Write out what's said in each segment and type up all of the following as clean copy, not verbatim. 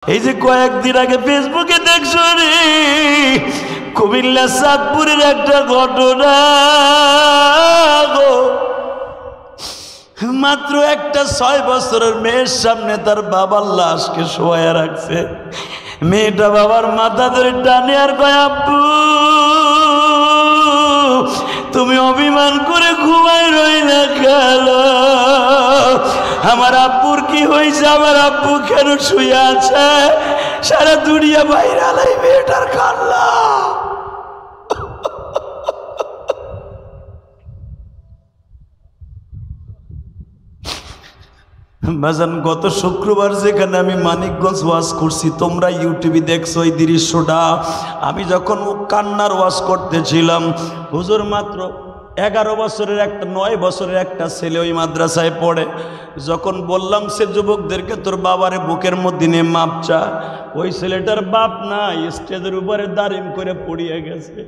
এই যে কয়েকদিন আগে ফেসবুকে দেখছো রে কুমিল্লা চাঁদপুরের একটা ঘটনা গো, মাত্র একটা 6 বছরের মেয়ের সামনে তার বাবার লাশকে শোয়া রাখছে। মেয়েটা বাবার মাথা ধরে টানে আর কয়, আব্বু তুমি অভিমান করে ঘুমাই রইলে কেন? আমার আব্বুর কি হয়েছে? আমার আব্বু কেন শুয়ে আছে? সারা দুনিয়া বাইরে আলাই মেয়েটার কান্না। বাজান গত শুক্রবার যেখানে আমি মানিকগঞ্জ ওয়াজ করছি, তোমরা ইউটিউবে দেখছো এই দৃশ্যটা। আমি যখন কান্নার ওয়াজ করতেছিলাম, হুজুর মাত্র 11 বছরের একটা 9 বছরের একটা ছেলে ওই মাদ্রাসায় পড়ে। যখন বললাম সে যুবকদেরকে তোর বাবারে বুকের মধ্যে নিয়ে মাপ চা, ওই ছেলেটার বাপ না স্টেজের উপরে দাঁড়িয়ে করে পড়িয়ে গেছে।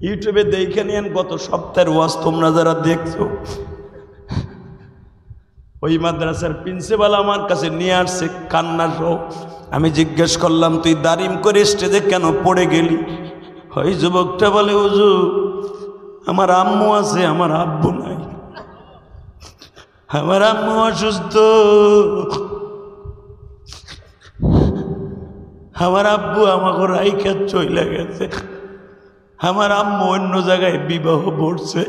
ইউটিউবে দেখে নিয়েন গত সপ্তাহের ওয়াজ তোমরা যারা দেখছো। ওই মাদ্রাসার প্রিন্সিপাল আমার কাছে নিয়ে আসছে কান্না সহ। আমি জিজ্ঞেস করলাম, তুই দাঁড়িয়ে করে স্টেজে কেন পড়ে গেলি? ওই যুবকটা বলে, হুজুর আমার আম্মু আছে, আমার আব্বু নাই। আমার আম্মু অসুস্থ, আমার আব্বু আমাকে রাইখা চলে গেছে, আমার আম্মু অন্য জায়গায় বিবাহ করছে।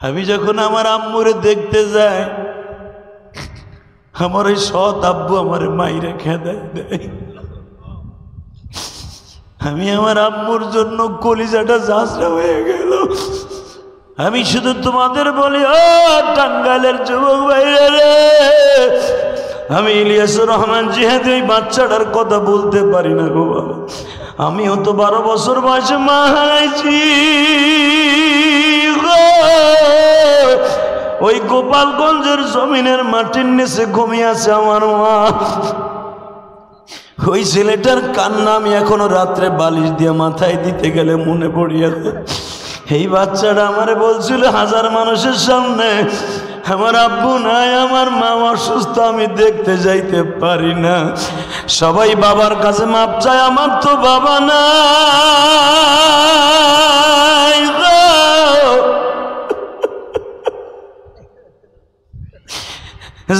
আমি যখন আমার আম্মুরে দেখতে যাই, আমার ওই সৎ আব্বু আমার মাইরে খেদাই দেয়। আমি আমার আম্মুর জন্য কলিজাটা ঝাঁঝরা হয়ে গেল। আমি শুধু তোমাদের বলি, ও টাঙ্গাইলের যুবক ভাইরা রে, আমি ইলিয়াসুর রহমান জিহাদি ওই বাচ্চাটার কথা বলতে পারি না গো বাবা। আমিও তো 12 বছর বয়সে মা হারাইছি। ওই গোপালগঞ্জের জমিনের মাটির নিচে ঘুমিয়ে আছে আমার মা। ওই ছেলেটার কান্না আমি এখনো রাত্রে বালিশ দিয়ে মাথায় দিতে গেলে মনে পড়িয়াছে। এই বাচ্চাটা আমারে বলছিল 1000 মানুষের সামনে, আমার আব্বু নাই, আমার মা অসুস্থ, আমি দেখতে যাইতে পারি না। সবাই বাবার কাছে মাপ চায়, আমার তো বাবা নাই।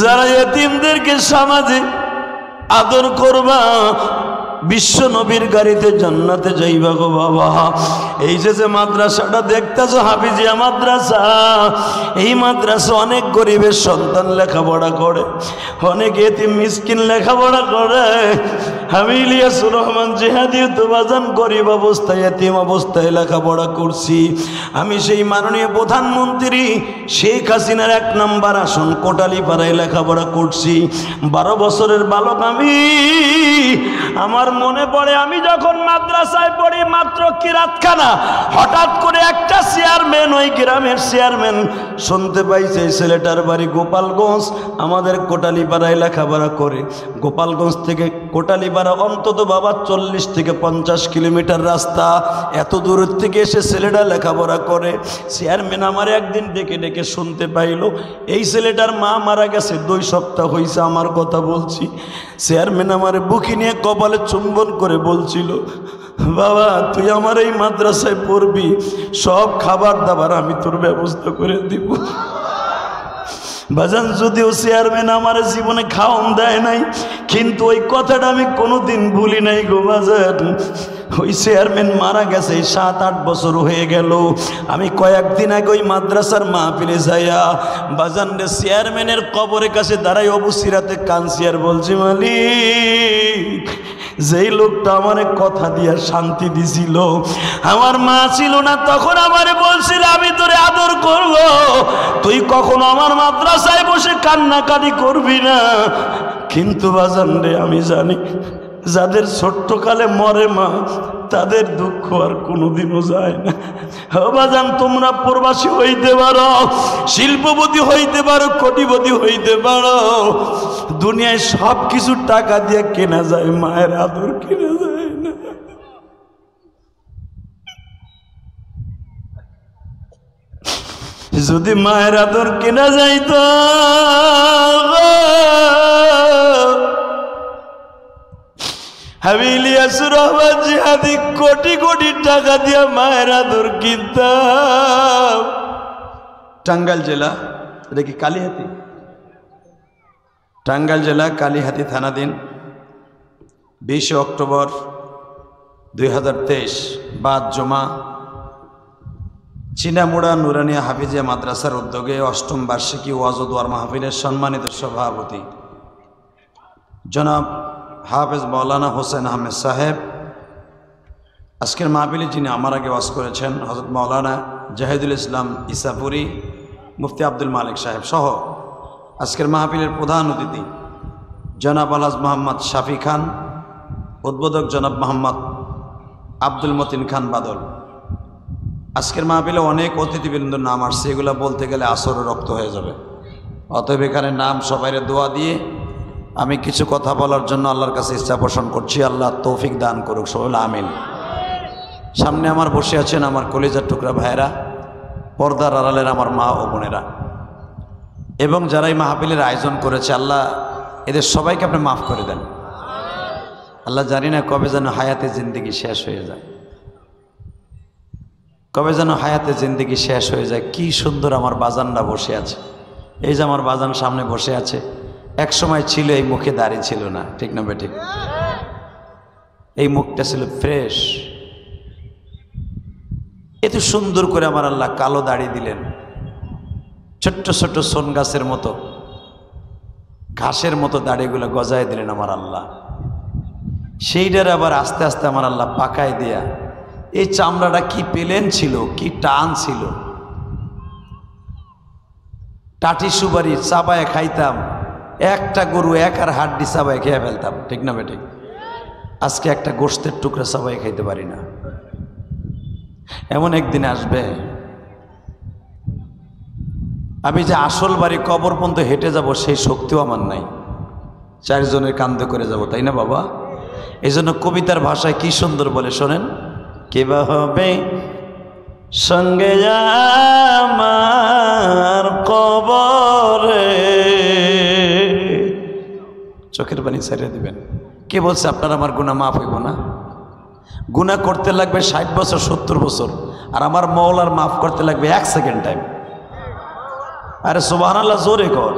যারা এতিমদেরকে সামাজিক আদর করবা, বিশ্ব নবীর গাড়িতে জান্নাতে যাইবা গো বাবা। এই যে মাদ্রাসাটা দেখতেছো হাফিজিয়া মাদ্রাসা, এই মাদ্রাসা অনেক গরিবের সন্তান লেখাপড়া করে, অনেক এতিম মিসকিন লেখাপড়া করে। আমি ইলিয়াসুর রহমান জিহাদি তো বাজান গরিব অবস্থায় এতিম অবস্থায় লেখাপড়া করছি। আমি সেই মাননীয় প্রধানমন্ত্রী শেখ হাসিনার 1 নম্বর আসন কোটালীপাড়ায় লেখাপড়া করছি। 12 বছরের বালক আমি। আমার মনে পড়ে আমি যখন মাদ্রাসায় পড়ি, মাত্র কিরাতখানা, হঠাৎ করে একটা চেয়ারম্যান, ওই গ্রামের চেয়ারম্যান শুনতে পাইছে এই ছেলেটার বাড়ি গোপালগঞ্জ, আমাদের কোটালীপাড়ায় লেখাপড়া করে। গোপালগঞ্জ থেকে কোটালীপাড়া অন্তত বাবা 40 থেকে 50 কিলোমিটার রাস্তা। এত দূর থেকে এসে ছেলেটা লেখাপড়া করে। চেয়ারম্যান আমার একদিন ডেকে ডেকে শুনতে পাইল এই ছেলেটার মা মারা গেছে, 2 সপ্তাহ হয়েছে আমার কথা বলছি। চেয়ারম্যান আমার বুকি নিয়ে কপালে চুম্বন করে বলছিল, বাবা তুই আমার এই মাদ্রাসায় পড়বি, সব খাবার দাবার আমি তোর ব্যবস্থা করে দিব। বাজান যদিও চেয়ারম্যান আমার জীবনে খাওয়ান দেয় নাই, কিন্তু ওই কথাটা আমি কোনোদিন ভুলি নাই গো বাজান। ওই চেয়ারম্যান মারা গেছে 7-8 বছর হয়ে গেল। আমি কয়েকদিন আগে ওই মাদ্রাসার মাহফিলে যাইয়া বাজান রে চেয়ারম্যানের কবরের কাছে দাঁড়াই অবু সিরাতে কানছি আর বলছি, মালিক যেই লোকটা আমারে কথা দিয়া শান্তি দিছিল, আমার মা ছিল না তখন আমারে বলছিল আমি তোরে আদর করব, তুই কখনো আমার মাদ্রাসায় বসে কান্নাকাটি করবি না। কিন্তু বাজান রে আমি জানি যাদের ছোট্টকালে মরে মা, তাদের দুঃখ আর কোনোদিনও যায় না। বাজান তোমরা প্রবাসী হইতে পারো, শিল্পপতি হইতে পারো, কোটিপতি হইতে পারো, দুনিয়ায় সব কিছু টাকা দিয়ে কেনা যায়, মায়ের আদর কেনা যায় না। যদি মায়ের আদর কেনা যাইত, আমি ইলিয়াসুর রহমান জিহাদি কোটি কোটি টাকা দিয়া মায়ের আদর কিনতাম। টাঙ্গাইল জেলা, এটা কি কালীহাতি? টাঙ্গাইল জেলা কালীহাতি থানাধীন 20 অক্টোবর 2023 বাদ জমা চিনামুড়া নুরানিয়া হাফিজিয়া মাদ্রাসার উদ্যোগে 8ম বার্ষিকী ওয়াজ ও দোয়ার মাহফিলের সম্মানিত সভাপতি জনাব হাফেজ মৌলানা হোসেন আহমেদ সাহেব, আজকের মাহফিলে যিনি আমার আগে ওয়াজ করেছেন হযরত মৌলানা জাহিদুল ইসলাম ইসাপুরি, মুফতি আব্দুল মালিক সাহেব সহ আজকের মাহফিলের প্রধান অতিথি জনাব আলহাজ মোহাম্মদ শাফি খান, উদ্বোধক জনাব মোহাম্মদ আব্দুল মতিন খান বাদল। আজকের মাহফিলে অনেক অতিথিবৃন্দর নাম আসছে, এগুলো বলতে গেলে আসরে রক্ত হয়ে যাবে। অতএব এখানে নাম সবাইরে দোয়া দিয়ে আমি কিছু কথা বলার জন্য আল্লাহর কাছে ইচ্ছা পোষণ করছি। আল্লাহ তৌফিক দান করুক, সবাই আমিন। সামনে আমার বসে আছেন আমার কলিজার টুকরা ভাইয়েরা, পর্দার আড়ালের আমার মা ও বোনেরা, এবং যারা এই মাহফিলের আয়োজন করেছে, আল্লাহ এদের সবাইকে আপনি মাফ করে দেন। আল্লাহ জানি না কবে যেন হায়াতে জিন্দেগি শেষ হয়ে যায়, কবে যেন হায়াতে জিন্দেগি শেষ হয়ে যায়। কি সুন্দর আমার বাজানরা বসে আছে, এই যে আমার বাজান সামনে বসে আছে, এক সময় ছিল এই মুখে দাড়ি ছিল না, ঠিক না বেঠিক? এই মুখটা ছিল ফ্রেশ। এত সুন্দর করে আমার আল্লাহ কালো দাড়ি দিলেন, ছোট্ট ছোট্ট সোন গাছের মতো ঘাসের মতো দাড়িগুলো গজায় দিলেন আমার আল্লাহ। সেইটার আবার আস্তে আস্তে আমার আল্লাহ পাকায় দিয়া এই চামড়াটা কি পেলেন ছিল, কি টান ছিল। টাটি সুপারি চাবায় খাইতাম, একটা গরু এক আর হাড্ডি চাবায় খেয়ে ফেলতাম, ঠিক না বেঠিক? আজকে একটা গোশতের টুকরা চাবায় খাইতে পারি না। এমন একদিন আসবে আমি যে আসল বাড়ি কবর পর্যন্ত হেঁটে যাব সেই শক্তিও আমার নাই, 4 জনের কান্দে করে যাব, তাই না বাবা? এই জন্য কবিতার ভাষায় কি সুন্দর বলে শোনেন, কেবা হবে সঙ্গে আমার কবরে, চোখের পানি ছেড়ে দিবেন। কে বলছে আপনার আমার গুনাহ মাফ হইব না? গুনাহ করতে লাগবে 60 বছর 70 বছর, আর আমার মওলার মাফ করতে লাগবে 1 সেকেন্ড টাইম। আরে সুবহানাল্লাহ, জোরে কর।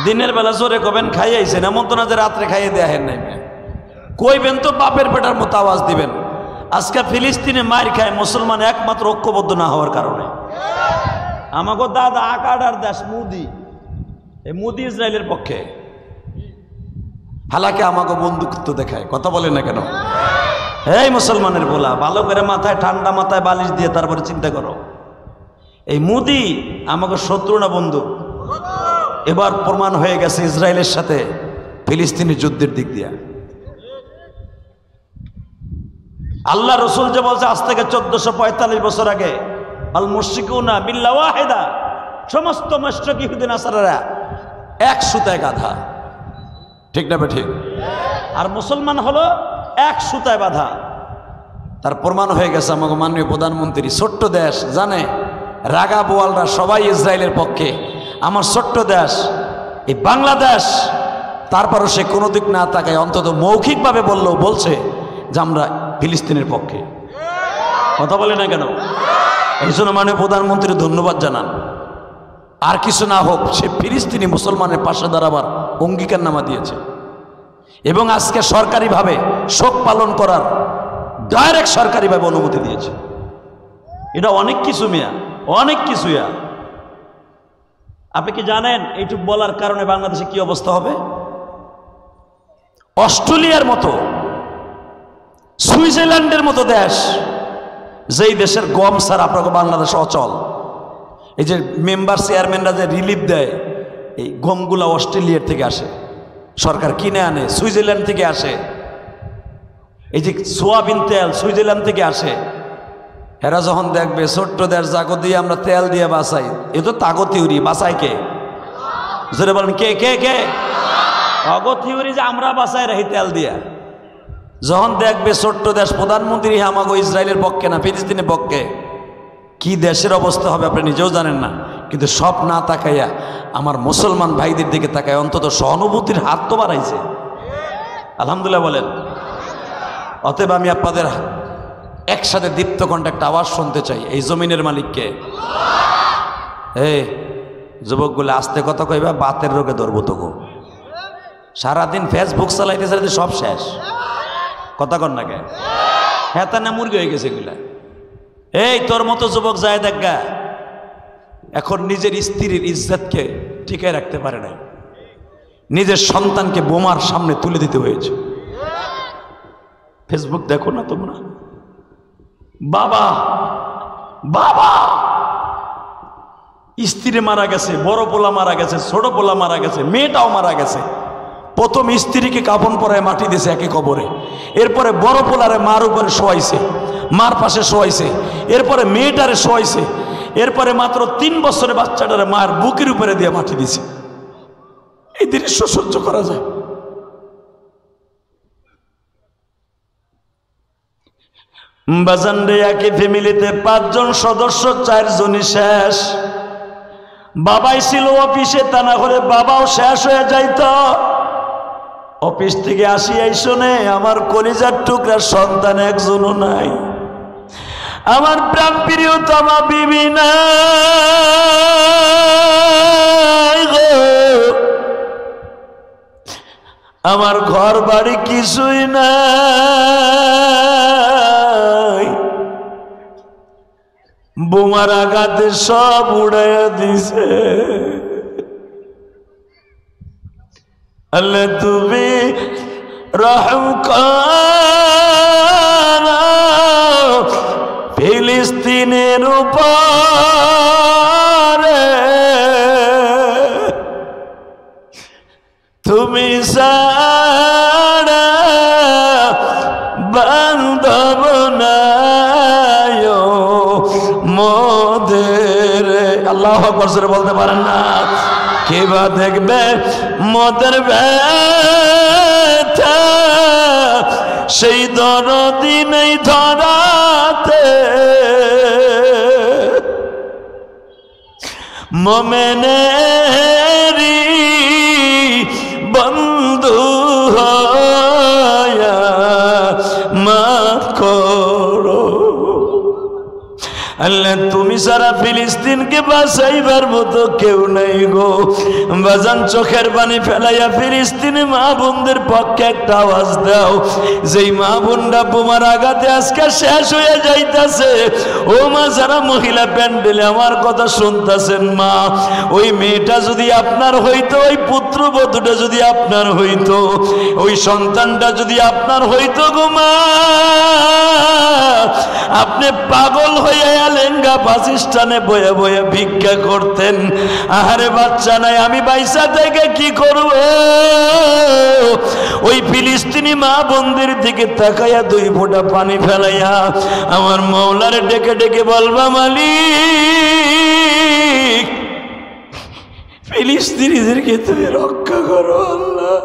দিনের বেলা জোরে কবেন, খাইয়াইছেন, এমন তো না যে রাত্রে খাইয়ে দেয়া হেন নাই। কইবেন তো বাপের পেটার মতো আওয়াজ দিবেন। আজকে ফিলিস্তিনে মার খায় মুসলমান একমাত্র ঐক্যবদ্ধ না হওয়ার কারণে। আমাকে দাদা আকাডার দেশ মুদি, এই মুদি ইসরায়েলের পক্ষে, হালাকে আমাকে বন্দুকত্ব দেখায়, কথা বলে না কেন? এই মুসলমানের বলা, ভালো করে মাথায় ঠান্ডা মাথায় বালিশ দিয়ে তারপরে চিন্তা করো। এই মুদি আমাকে শত্রু না বন্ধু? এবার প্রমাণ হয়ে গেছে ইসরায়েলের সাথে ফিলিস্তিনি যুদ্ধের দিক দিয়া। আল্লাহ রসুল যে বলছে আজ থেকে 1445 বছর আগে, আল মুশরিকুনা বিল্লাহ ওয়াহিদা, সমস্ত মুশরিক ইহুদি নাসারারা এক সুতায় গাধা, ঠিক না ঠিক? আর মুসলমান হলো এক সুতায় বাঁধা। তার প্রমাণ হয়ে গেছে আমাকে মাননীয় প্রধানমন্ত্রী। ছোট্ট দেশ জানে, রাগা বোয়ালরা সবাই ইসরায়েলের পক্ষে। আমার ছোট্ট দেশ এই বাংলাদেশ, তারপরও সে কোনো দিক না তাকায় অন্তত মৌখিকভাবে বলছে যে আমরা ফিলিস্তিনের পক্ষে। কথা বলে না কেন? এই জন্য মাননীয় প্রধানমন্ত্রী ধন্যবাদ জানান। আর কিছু না হোক, সে ফিলিস্তিনি মুসলমানের পাশে দাঁড়াবার অঙ্গীকারনামা দিয়েছে, এবং আজকে সরকারিভাবে শোক পালন করার ডাইরেক্ট সরকারিভাবে অনুমতি দিয়েছে। এটা অনেক কিছু মিয়া, অনেক কিছু। আপনি কি জানেন এইটুক বলার কারণে বাংলাদেশে কি অবস্থা হবে? অস্ট্রেলিয়ার মতো, সুইজারল্যান্ডের মতো দেশ, যেই দেশের গম ছাড়া আপনাকে বাংলাদেশ অচল। এই যে মেম্বার চেয়ারম্যানরা যে রিলিফ দেয়, এই গমগুলা অস্ট্রেলিয়ার থেকে আসে, সরকার কিনে আনে, সুইজারল্যান্ড থেকে আসে। এই যে সোয়াবিন তেল সুইজারল্যান্ড থেকে আসে। এরা যখন দেখবে ছোট্ট দেশ জাগো দিয়ে আমরা তেল দিয়ে বাঁচাই, এ তো তাগো থিওরি, বাঁচাই কে? জোরে বলেন, কে কে কে? অগো থিওরি যে আমরা বাঁচাই রাখি তেল দিয়া। যখন দেখবে ছোট্ট দেশ প্রধানমন্ত্রী আমাগো ইসরায়েলের পক্ষে না ফিলিস্তিনের পক্ষে, কি দেশের অবস্থা হবে আপনি নিজেও জানেন না, কিন্তু সব না তাকাইয়া আমার মুসলমান ভাইদের দিকে তাকায় অন্তত সহানুভূতির হাত তো বাড়াইছে। আলহামদুলিল্লাহ বলেন। অতএব আমি আপনাদের একসাথে দীপ্ত কণ্ঠে একটা আওয়াজ শুনতে চাই, এই জমিনের মালিককে। এই যুবকগুলো আস্তে কথা কইবা, বাতের রোগে ধরবো তোকে। সারাদিন ফেসবুক চালাইতে চালাইতে সব শেষ, কথা কন না কে? হ্যাঁ তা না মুরগি হয়ে গেছে এগুলা। এই তোর মতো যুবক যায় দেখা এখন নিজের স্ত্রীর ইজ্জতকে টিকায় রাখতে পারে নাই, নিজের সন্তানকে বোমার সামনে তুলে দিতে হয়েছে। ফেসবুক দেখো না তোমরা? বাবা বাবা স্ত্রী মারা গেছে, বড় পোলা মারা গেছে, ছোট পোলা মারা গেছে, মেয়েটাও মারা গেছে। প্রথম স্ত্রীকে কাফন পরায় মাটি দিয়েছে একে কবরে, এরপরে বড় পোলারে মার উপরে শোয়াইছে, মার পাশে শোয়াইছে, এরপরে মেয়েটারে শোয়াইছে, এরপরে মাত্র 3 বছরের বাচ্চাটারে মার বুকের উপরে দিয়ে মাটি দিছে। এই দৃশ্য সহ্য করা যায়? বাজানরে একই ফ্যামিলিতে 5 জন সদস্য, 4 জনই শেষ। বাবাই ছিল অফিসে, তা না হলে বাবাও শেষ হয়ে যাইত। অফিস থেকে আসি এই শুনে আমার কলিজার টুকরার সন্তান একজনও নাই, আমার প্রাণ প্রিয়তমা বিবি নাই গো, আমার ঘর বাড়ি কিছুই নাই। বোমার আঘাতে সব উড়াইয়া দিছে। আল্লাহ তুমি রহম করো ফিলিস্তিনের উপরে, তুমি সারা বান্ধব নাই মোদের। আল্লাহু আকবার জোরে বলতে পারেন না? কে বা দেখবে মোদের ব্যথা, সেই দরদি নেই ধরাতে। মোমেনেরি বন্ধু হয়া মাফ করো। আল্লাহ তুমি সারা ফিলিস্তিনকে বাঁচাইবার মতো কেউ নাই গো। বাজান চোখের পানি ফেলাইয়া ফিলিস্তিনি মা বোনদের পক্ষে একটা আওয়াজ দাও, যেই মা বোনরা বোমার আঘাতে আজকে শেষ হয়ে যাইতাছে। ও মা যারা মহিলা প্যান্ডেলে আমার কথা শুনতেছেন, মা ওই মেয়েটা যদি আপনার হইতো, ওই পুত্রবধূটা যদি আপনার হইতো, ওই সন্তানটা যদি আপনার হইতো গো মা, আপনি পাগল হয়ে লেঙ্গা বাসস্থানে বয়ে বয়ে ভিক্ষা করতেন। আহারে বাচ্চা নাই, আমি বাইসা থেকে কি করব? ওই ফিলিস্তিনি মা বোনদের দিকে তাকাইয়া 2 ফোঁটা পানি ফেলাইয়া আমার মওলারে ডেকে ডেকে বলবা, মালিক ফিলিস্তিনিদেরকে তুমি রক্ষা করো আল্লাহ।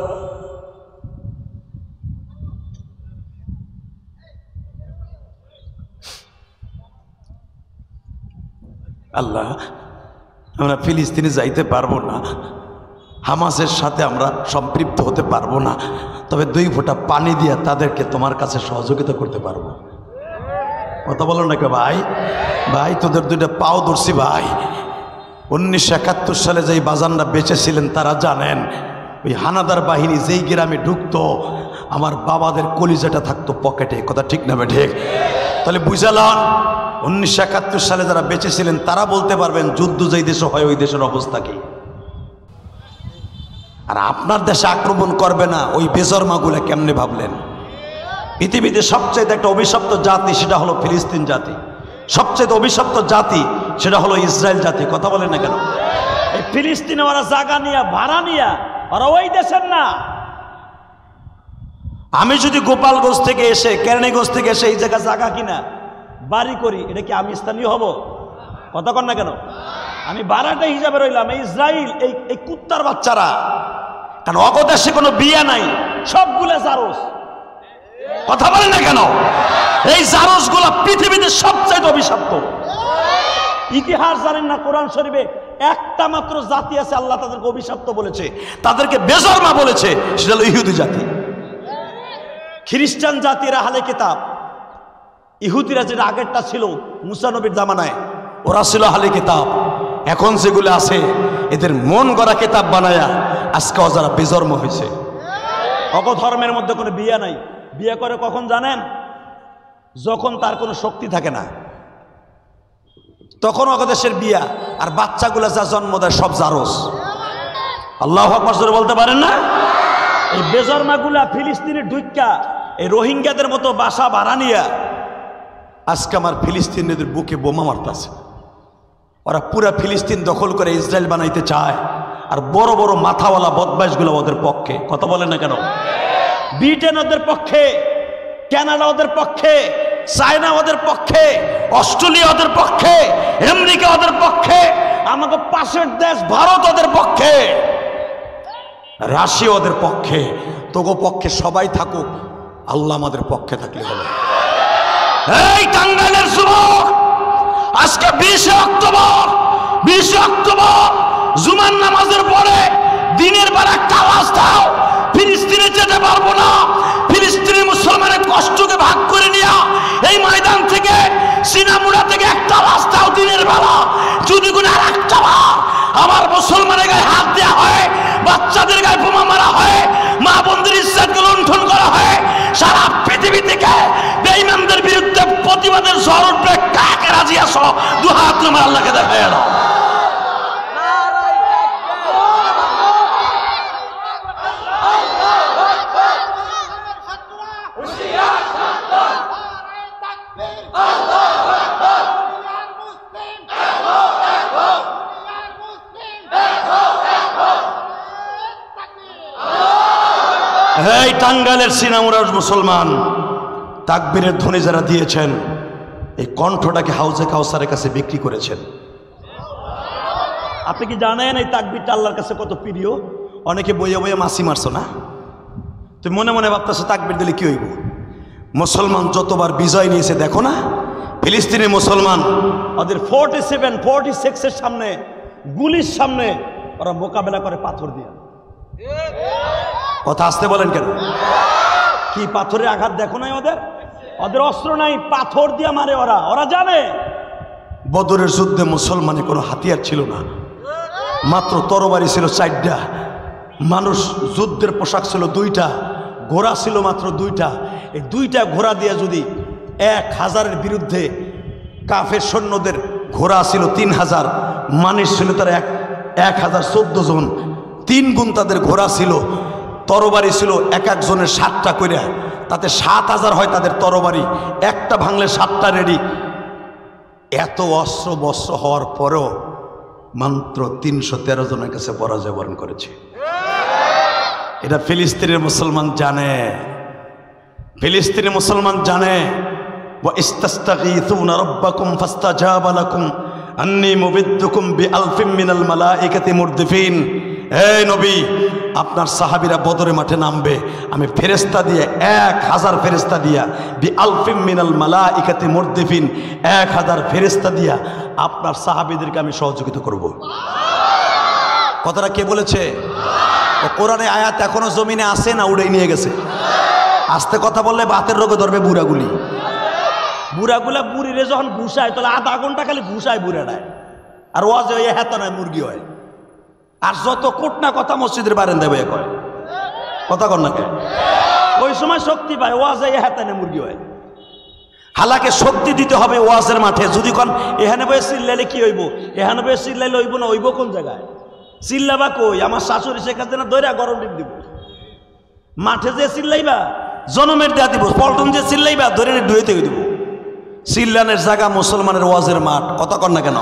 আল্লাহ আমরা ফিলিস্তিনে যাইতে পারবো না, হামাসের সাথে আমরা সম্পৃক্ত হতে পারবো না, তবে 2 ফোঁটা পানি দিয়া তাদেরকে তোমার কাছে সহযোগিতা করতে পারবো। কথা বলো না কে ভাই? ভাই তোদের 2টা পাও ধরছি ভাই। 1971 সালে যেই বাজানরা বেঁচেছিলেন তারা জানেন, ওই হানাদার বাহিনী যেই গ্রামে ঢুকতো আমার বাবাদের কলিজাটা থাকতো পকেটে। কথা ঠিক না ঠিক? তাহলে বুঝালাম 1971 সালে যারা বেঁচেছিলেন তারা বলতে পারবেন যুদ্ধ যেই দেশে হয় ওই দেশের অবস্থা কি। আর আপনার দেশে আক্রমণ করবে না ওই বেজরমাগুলা কেমনে ভাবলেন? পৃথিবীতে সবচেয়ে একটা অভিশপ্ত জাতি সেটা হলো ফিলিস্তিন জাতি, সবচেয়ে অভিশপ্ত জাতি সেটা হলো ইসরায়েল জাতি। কথা বলেন না কেন? এই ফিলিস্তিনে ওরা জায়গা নিয়ে ভাড়া নিয়ে, ওরা ওই দেশের না। আমি যদি গোপালগঞ্জ থেকে এসে কেরানীগঞ্জ থেকে এসে এই জায়গা কিনা বাড়ি করি, এটা কি আমি স্থানীয় হব? কথা কন না কেন? আমি ভাড়াটা হিসাবে রইলাম। এই ইসরায়েল এই কুত্তার বাচ্চারা, কারণ অগদেশে কোনো বিয়ে নাই, সবগুলো জারস। কথা বলেন না কেন? এই জারস গুলা পৃথিবীতে সবচেয়ে অভিশপ্ত। ইতিহাস জানেন না? কোরআন শরীফে একটা মাত্র জাতি আছে আল্লাহ তাদেরকে অভিশপ্ত বলেছে, তাদেরকে বেজরমা বলেছে, সেটা হলো ইহুদি জাতি। খ্রিস্টান জাতির আহলে কিতাব, ইহুদিরা যেটা আগেরটা ছিল মুসা নবীর জামানায়, ওরা ছিল আহলে কিতাব। এখন যেগুলো আছে এদের মন গড়া কিতাব বানায়া আজকে যারা বেজন্ম হয়েছে। অকধর্মের মধ্যে কোনো বিয়ে নাই। বিয়ে করে কখন জানেন? যখন তার কোনো শক্তি থাকে না, তখন অগদেশের বিয়া। আর বাচ্চাগুলা যা জন্ম দেয় সব জারস। আল্লাহু আকবার জোরে বলতে পারেন না? এই বেজন্মাগুলা ফিলিস্তিনের ঢুক্কা এই রোহিঙ্গাদের মতো বাসা ভাড়া নিয়া আজকে আমার ফিলিস্তিনিদের বুকে বোমা মারতেছে। ওরা পুরা ফিলিস্তিন দখল করে ইসরায়েল বানাইতে চায়। আর বড় বড় মাথাওয়ালা বদমাইশগুলো ওদের পক্ষে। কথা বলেন না কেন? ব্রিটেন ওদের পক্ষে, কানাডা ওদের পক্ষে, চায়না ওদের পক্ষে, অস্ট্রেলিয়া ওদের পক্ষে, আমেরিকা ওদের পক্ষে, আমাকে পাশের দেশ ভারত ওদের পক্ষে, রাশিয়া ওদের পক্ষে। তোগো পক্ষে সবাই থাকুক, আল্লাহ আমাদের পক্ষে থাকলে হবে। এই টাঙ্গাইলের যুবক, আজকে 20 অক্টোবর জুমার নামাজের পরে দিনের বেলা একটা আওয়াজ দাও, ফিলিস্তিনে যেতে পারবো না। ফিলিস্তিনি মুসলমানের কষ্টকে ভাগ করে নিয়ে এই ময়দান থেকে, সিনামুড়া থেকে একটা আওয়াজ দাও দিনের বেলা। যদি কোনো আর একটা বার আমার মুসলমানের গায়ে হাত দেওয়া হয়, বাচ্চাদের গায়ে বোমা মারা হয়, মা বোনদের ইজ্জতকে লুণ্ঠন করা হয়, সারা পৃথিবী থেকে বেঈমানদের বিরুদ্ধে প্রতিবাদের ঝড় উঠবে। কাকে রাজি আসো? দু হাত তোমার আল্লাহকে দেখায় দাও। এই টাঙ্গাইলের সিনামুরার মুসলমান, তাকবীরের ধ্বনি যারা দিয়েছেন, এই কণ্ঠটাকে হাউজে কাউসারের কাছে বিক্রি করেছেন। আপনি কি জানেন এই তাকবীরটা আল্লাহর কাছে কত প্রিয়? অনেকে বইয়ে বইয়ে মাসি মারছো না, তুমি মনে মনে ভাবতেছো তাকবীর দিলে কি হইব? মুসলমান যতবার বিজয় নিয়েছে দেখো না, ফিলিস্তিনি মুসলমান ওদের 47-46-এর সামনে, গুলির সামনে ওরা মোকাবেলা করে পাথর দিয়ে। কথা আসতে বলেন কেন? কি পাথরের আঘাত দেখো নাই ওদের? ওদের অস্ত্র নাই, পাথর দিয়ে মারে ওরা। ওরা জানে বদরের যুদ্ধে মুসলমানের কোনো হাতিয়ার ছিল না, মাত্র তরবারি ছিল 4টা, মানুষ যুদ্ধের পোশাক ছিল 2টা, ঘোড়া ছিল মাত্র 2টা। এই 2টা ঘোড়া দিয়ে যদি 1000-এর বিরুদ্ধে, কাফের সৈন্যদের ঘোড়া ছিল 3000, মানুষ ছিল তারা 1014 জন, 3 গুণ তাদের ঘোড়া ছিল, তরবারি ছিল এক একজনের 7টা করে, তাতে 7000 হয় তাদের তরবারি, একটা ভাঙলে 7টা রেডি। এত অস্ত্র বস্ত্র হওয়ার পরেও মাত্র 313 জনের কাছে পরাজয় বরণ করেছে। এটা ফিলিস্তিনের মুসলমান জানে, ফিলিস্তিনি মুসলমান জানে। ওয়া ইস্তাস্তাগীথুনা রাব্বাকুম ফাস্তাজাবা লাকুম আন্নী মুবিদ্দুকুম বিআলফিম মিনাল মালাইকাতি মুরদিফিন। এই নবী, আপনার সাহাবীরা বদরের মাঠে নামবে, আমি ফেরেশতা দিয়ে 1000 ফেরেশতা দিয়া, বিআলফিম মিনাল মালাইকাতি মুরদিফিন, 1000 ফেরেশতা দিয়া আপনার সাহাবীদেরকে আমি সহযোগিতা করব। কথাটা কে বলেছে? কোরআনে আয়াত এখনো জমিনে আসে না, উড়ে নিয়ে গেছে। আস্তে কথা বললে বাতের রোগে ধরবে বুড়াগুলি। বুড়াগুলা বুড়িরে যখন ঘুষায় তাহলে আধা ঘন্টা খালি ঘুষায় বুড়াটায়, আর ওয়াজে ওই হেতা নয় মুরগি হয়। আর যত কোটনা কথা মসজিদের বারান্দায় বইয়া কয়, কথা কর না কে? ওই সময় শক্তি পায়, ওয়াজে হেতা নয় মুরগি হয়। হালাকে শক্তি দিতে হবে ওয়াজের মাঠে। যদি কোন এখানে বয়ে চিল্লাইলে কি হইব? এখানে বয়ে চিল্লাইলে হইব না, হইব কোন জায়গায়? চিল্লাবা কই? আমার শাশুড়ি শেখাতে না দৈরা গরম ডিপ দিব। মাঠে যে চিল্লাইবা জনমের দেয়া দিব, পল্টন যে চিল্লাইবা ধরে ডুয়েতে দিব। চিল্লানের জায়গা মুসলমানের ওয়াজের মাঠ। কথা কর না কেন?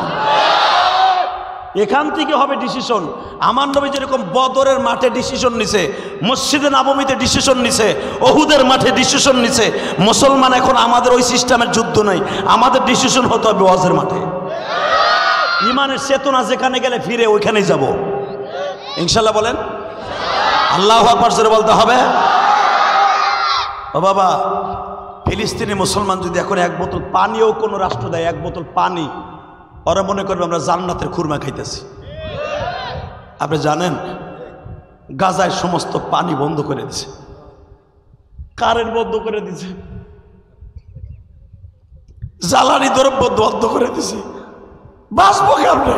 এখান থেকে হবে ডিসিশন। আমার নবী যেরকম বদরের মাঠে ডিসিশন নিছে, মসজিদে নববীতে ডিসিশন নিছে, ওহুদের মাঠে ডিসিশন নিছে, মুসলমান এখন আমাদের ওই সিস্টেমের যুদ্ধ নাই, আমাদের ডিসিশন হতে হবে ওয়াজের মাঠে। ইমানের চেতনা যেখানে গেলে ফিরে ওইখানেই যাব ইনশাল্লাহ। বলেন আল্লাহু আকবার জোরে বলতে হবে। ও বাবা, ফিলিস্তিনি মুসলমান যদি এখন 1 বোতল পানিও কোনো রাষ্ট্র দেয়, 1 বোতল পানি, ওরা মনে করবে আমরা জান্নাতের খুরমা খাইতেছি। আপনি জানেন গাজায় সমস্ত পানি বন্ধ করে দিছে, কারেন্ট বন্ধ করে দিছে, জ্বালানি দ্রব্য বন্ধ করে দিছে। বাঁচবো কেমনে?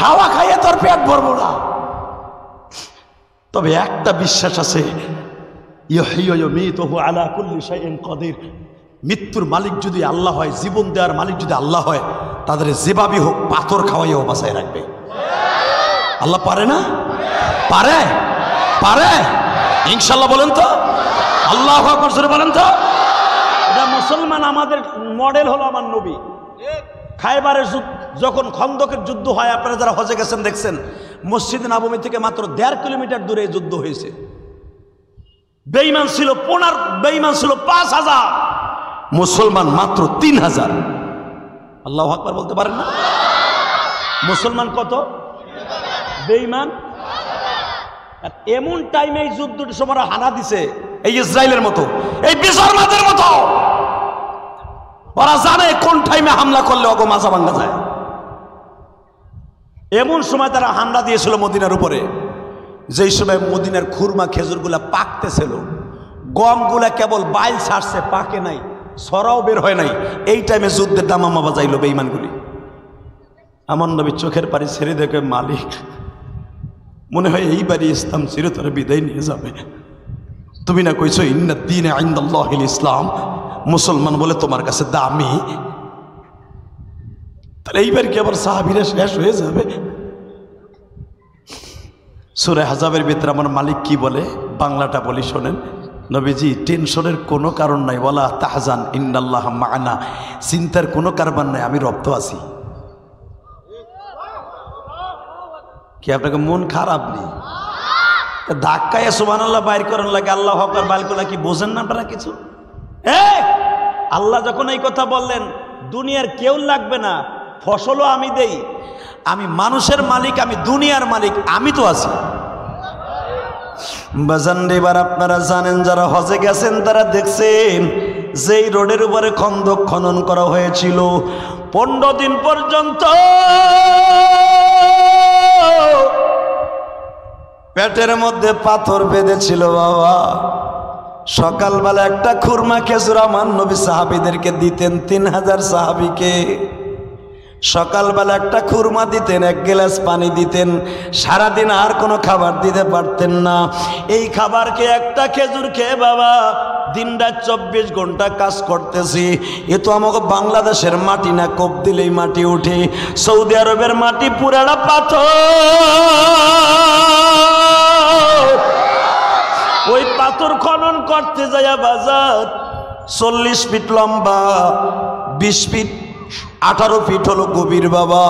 হাওয়া খাইয়ে তোর পেট ভরবো না। তবে একটা বিশ্বাস আছে, মৃত্যুর মালিক যদি আল্লাহ হয়, জীবন দেওয়ার মালিক যদি আল্লাহ হয়, তাদের যেভাবে হোক পাথর খাওয়াইও বাঁচায় রাখবে। আল্লাহ পারে না? পারে, পারে ইনশাল্লাহ। বলেন তো আল্লাহু আকবার জোরে বলেন তো। এটা মুসলমান, আমাদের মডেল হলো আমার নবী। খায়বারের যখন খন্দকের যুদ্ধ হয়, আপনারা যারা হজে গেছেন দেখছেন, মসজিদ নববী থেকে মাত্র 1.5 কিলোমিটার দূরে যুদ্ধ হয়েছে। বেঈমান ছিল 5,000, মুসলমান মাত্র 3,000। আল্লাহু আকবার বলতে পারেন না? মুসলমান কত, বেঈমান? এমন টাইমে এই যুদ্ধের সময় হানা দিছে, এই ইসরায়েলের মতো, এই বিজর্মাদের মতো। ওরা জানে কোন টাইমে হামলা করলে অগো মাজা ভাঙ্গা যায়। এমন সময় তারা হামলা দিয়েছিল মদিনার উপরে, যেই সময় মদিনার খুরমা খেজুরগুলা পাকতেছিল, গমগুলা কেবল বাইল ছাড়ছে, পাকে নাই, সরাও বের হয় নাই। এই টাইমে যুদ্ধের দামামা বাজাইলো বেঈমানগুলি। আমার নবী চোখের পানি ছেড়ে দেখে, মালিক মনে হয় এইবারই ইসলাম চিরতরে বিদায় নিয়ে যাবে। তুমি না কইছো ইন্না দ্বীনা ইনদাল্লাহিল ইসলাম, মুসলমান বলে তোমার কাছে দামি, তাহলে এইবার কি আবার সাহাবীরা শেষ হয়ে যাবে? সূরা আহজাবের ভিতরে আমার মালিক কি বলে, বাংলাটা বলি শোনেন। নবীজি, টেনশনের কোনো কারণ নাই, ওয়ালা তাহজান ইন্নাল্লাহা মা'ানা, চিন্তার কোনো কারবার নাই, আমি রব তো আছি। কি আপনাকে মন খারাপ নেই? ধাক্কায় সুবহানাল্লাহ বাইর করেন লাগে, আল্লাহু আকবার বাইর করলে কি বোঝেন না আপনারা কিছু? আল্লাহ যখন এই কথা বললেন, দুনিয়ার কেউ লাগবে না, ফসলও আমি দেই, আমি মানুষের মালিক, আমি দুনিয়ার মালিক, আমি তো আছি। বাজান এবার আপনারা জানেন, যারা হজে গেছেন তারা দেখছেন, যেই রোডের উপরে খন্দক খনন করা হয়েছিল, 15 দিন পর্যন্ত পেটের মধ্যে পাথর বেঁধেছিল বাবা। সকালবেলা একটা খুরমা খেজুর আমার নবী সাহাবীদেরকে দিতেন, 3000 সাহাবীকে। সকালবেলা একটা খুরমা দিতেন, 1 গ্লাস পানি দিতেন, সারাদিন আর কোনো খাবার দিতে পারতেন না। এই খাবারকে, একটা খেজুর খেয়ে বাবা দিনরাত 24 ঘন্টা কাজ করতেছি। এ তো আমাকে বাংলাদেশের মাটি না, কোপ দিলেই মাটি উঠে। সৌদি আরবের মাটি পুরাটা পাথর। ওই পাথর খনন করতে যাইয়া বাজার 40 ফিট লম্বা, 20 ফিট 18 ফিট হলো গভীর বাবা।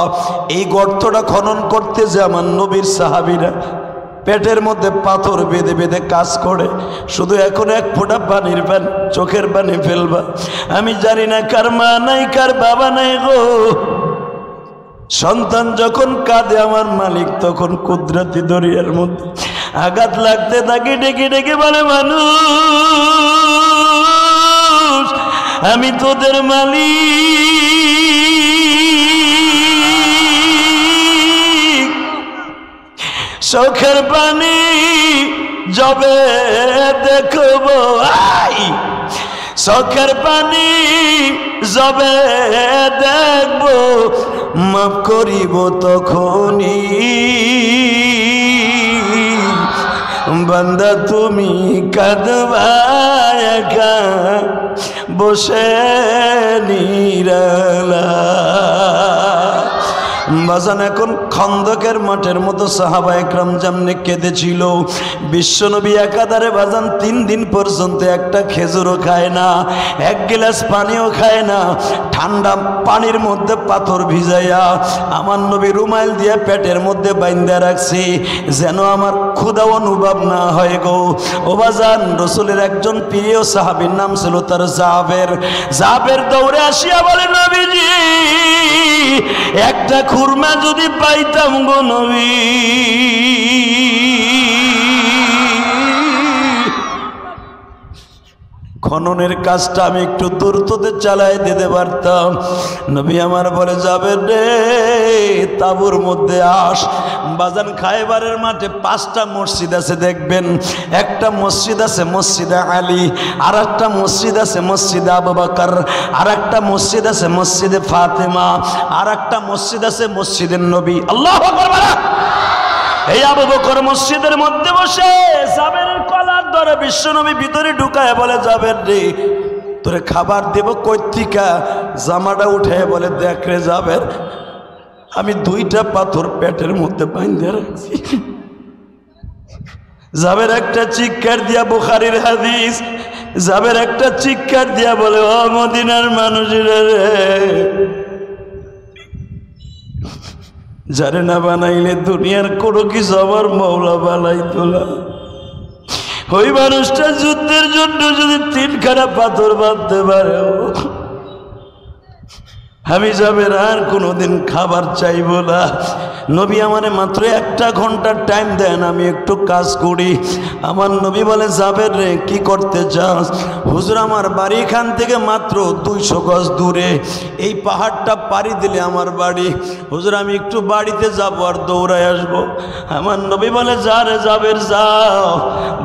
এই গর্তটা খনন করতে যে আমার নবীর সাহাবীরা পেটের মধ্যে পাথর বেঁধে বেঁধে কাজ করে। শুধু এখন 1 ফোঁটা পানির পানি, চোখের পানি ফেলবা। আমি জানি না কার মা নাই, কার বাবা নাই গো। সন্তান যখন কাঁদে আমার মালিক তখন কুদরতি দরিয়ার মধ্যে আঘাত লাগতে থাকে, ডেকে ডেকে বলে, মানুষ আমি তোদের মালিক, চোখের পানি যবে দেখবো, চোখের পানি যবে দেখবো, মাফ করিব তখনই, বান্দা তুমি কাঁদবা একা বসে নিরালা। বাজান এখন খন্দকের মাঠের মতো সাহাবা একরাম যেমনি কেঁদেছিল, বিশ্বনবী একাধারে বাজান 3 দিন পর্যন্ত একটা খেজুরও খায় না, 1 গ্লাস পানিও খায় না। ঠান্ডা পানির মধ্যে পাথর ভিজাইয়া আমার নবী রুমাইল দিয়ে পেটের মধ্যে বাইন্ধা রাখছি, যেন আমার ক্ষুধা অনুভব না হয় গো। ও বাজান, রসুলের একজন প্রিয় সাহাবীর নাম ছিল তার জাবের দৌড়ে আসিয়া বলে, নবীজি একটা খুরমা যদি পাইতাম গো নবী। খননের কাজটা আমি একটু দ্রুততে চালাই দিতে পারতাম। নবী আমার বলে, যাবে রে তাবুর মধ্যে আস। বাজান খায়বারের মাঠে 5টা মসজিদ আছে দেখবেন। একটা মসজিদ আছে মসজিদে আলী, আর একটা মসজিদ আছে মসজিদে আবু বকর, আর একটা মসজিদ আছে মসজিদে ফাতেমা, আর একটা মসজিদ আছে মসজিদের নবী। আল্লাহু আকবার বলা। এই আবু বকর মসজিদের মধ্যে বসে জাবেরের কলার ধরে বিশ্বনবী ভিতরে ঢুকায় বলে, জাবের রে তোরে খাবার দেব কই থেকে? জামাটা উঠে বলে, দেখ রে জাবের, আমি 2টা পাথর পেটের মধ্যে বাইন্ধে রাখছি। জাবের একটা চিৎকার দিয়া, বুখারীর হাদিস, জাবের একটা চিৎকার দিয়া বলে, ও মদিনার মানুষেরা রে, যারে না বানাইলে দুনিয়ার কোনো কিছু আমার মওলা বানাইতো না। ওই মানুষটা যুদ্ধের জন্য যদি 3খানা পাথর বাঁধতে পারে, আমি যাবেন আর কোনোদিন খাবার চাইব না। নবী আমারে মাত্র 1টা ঘন্টার টাইম দেন, আমি একটু কাজ করি। আমার নবী বলে, যাবেন রে কি করতে চাস? হুজুর আমার বাড়ি এখান থেকে মাত্র 200 গজ দূরে, এই পাহাড়টা পাড়ি দিলে আমার বাড়ি। হুজুর আমি একটু বাড়িতে যাব আর দৌড়ায় আসবো। আমার নবী বলে, যা রে জাবের যাও।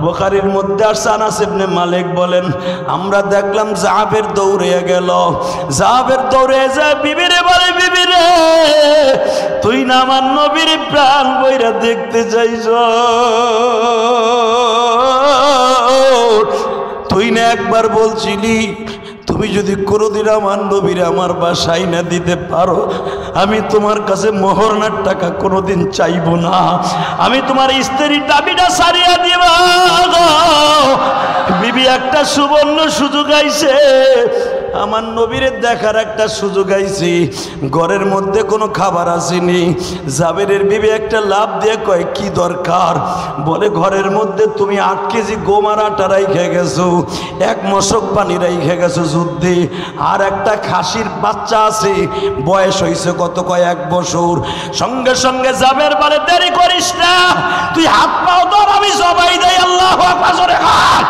বুখারীর মধ্যে আসছে, আনাস ইবনে মালিক বলেন, আমরা দেখলাম জাবের দৌড়ে গেল। জাবের দৌড়ে যায় বিবিরে বলে, বিবিরে তুই না আমার নবীর প্রাণ বইরা দেখতে চাইছ? তুই না একবার বলছিলি তুমি যদি কোনোদিন আমার নবীর আমার বাসায় না দিতে পারো, আমি তোমার কাছে মোহরনার টাকা কোনোদিন চাইব না, আমি তোমার স্ত্রীর দাবিটা সারিয়া দিব। বিবি একটা সুবর্ণ সুযোগ আইছে, আমার নবীরে দেখার একটা সুযোগ আইছি। ঘরের মধ্যে কোনো খাবার আসেনি। জাবেরের বিবি একটা লাভ দিয়ে কয়, কি দরকার? বলে, ঘরের মধ্যে তুমি 8 কেজি গোমার আটা রাইখে গেছো, 1 মশক পানি রাইখে গেছো যুদ্ধে, আর একটা খাসির বাচ্চা আছে, বয়স হয়েছে কত? কয় 1 বছর। সঙ্গে সঙ্গে জাবের বলে, দেরি করিস না, তুই হাত পাও ধর, আমি জবাই দেই। আল্লাহু আকবার জোরে বল।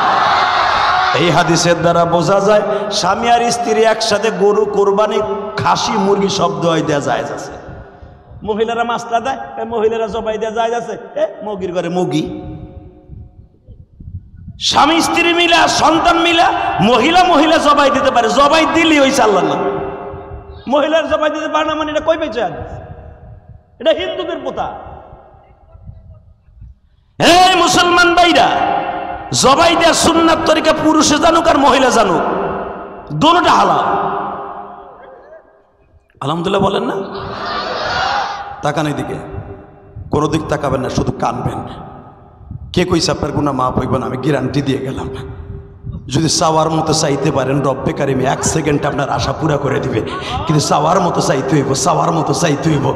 এই হাদিসের দ্বারা বোঝা যায় স্বামী আর স্ত্রী একসাথে গরু কোরবানি, খাসি, মুরগি সব দেওয়াই দেওয়া যায় আছে। মহিলারা মাছটা দেয়, মহিলারা জবাই দেওয়া যায় আছে। মুরগির ঘরে মুরগি, স্বামী স্ত্রী মিলা, সন্তান মিলা, মহিলা মহিলা জবাই দিতে পারে। জবাই দিলি ওই আল্লাহ না, মহিলার জবাই দিতে পারে না মানে এটা কই পেয়েছে? এটা হিন্দুদের প্রথা। এই মুসলমান ভাইরা, জবাই দেওয়ার সুন্নাত তরিকা পুরুষে জানুক আর মহিলা জানুক, দোনোটা হালাল। আলহামদুলিল্লাহ বলেন না? তাকান এদিকে, কোনো দিক তাকাবেন না, শুধু কানবেন। কে কইছে আপনার গুনাহ মাফ হইব না? আমি গ্যারান্টি দিয়ে গেলাম। যদি চাওয়ার মতো চাইতে পারেন, রব্বে কারিম 1 সেকেন্ড আপনার আশা পুরা করে দিবে। কিন্তু চাওয়ার মতো চাইতে হইব, চাওয়ার মতো চাইতে হইব।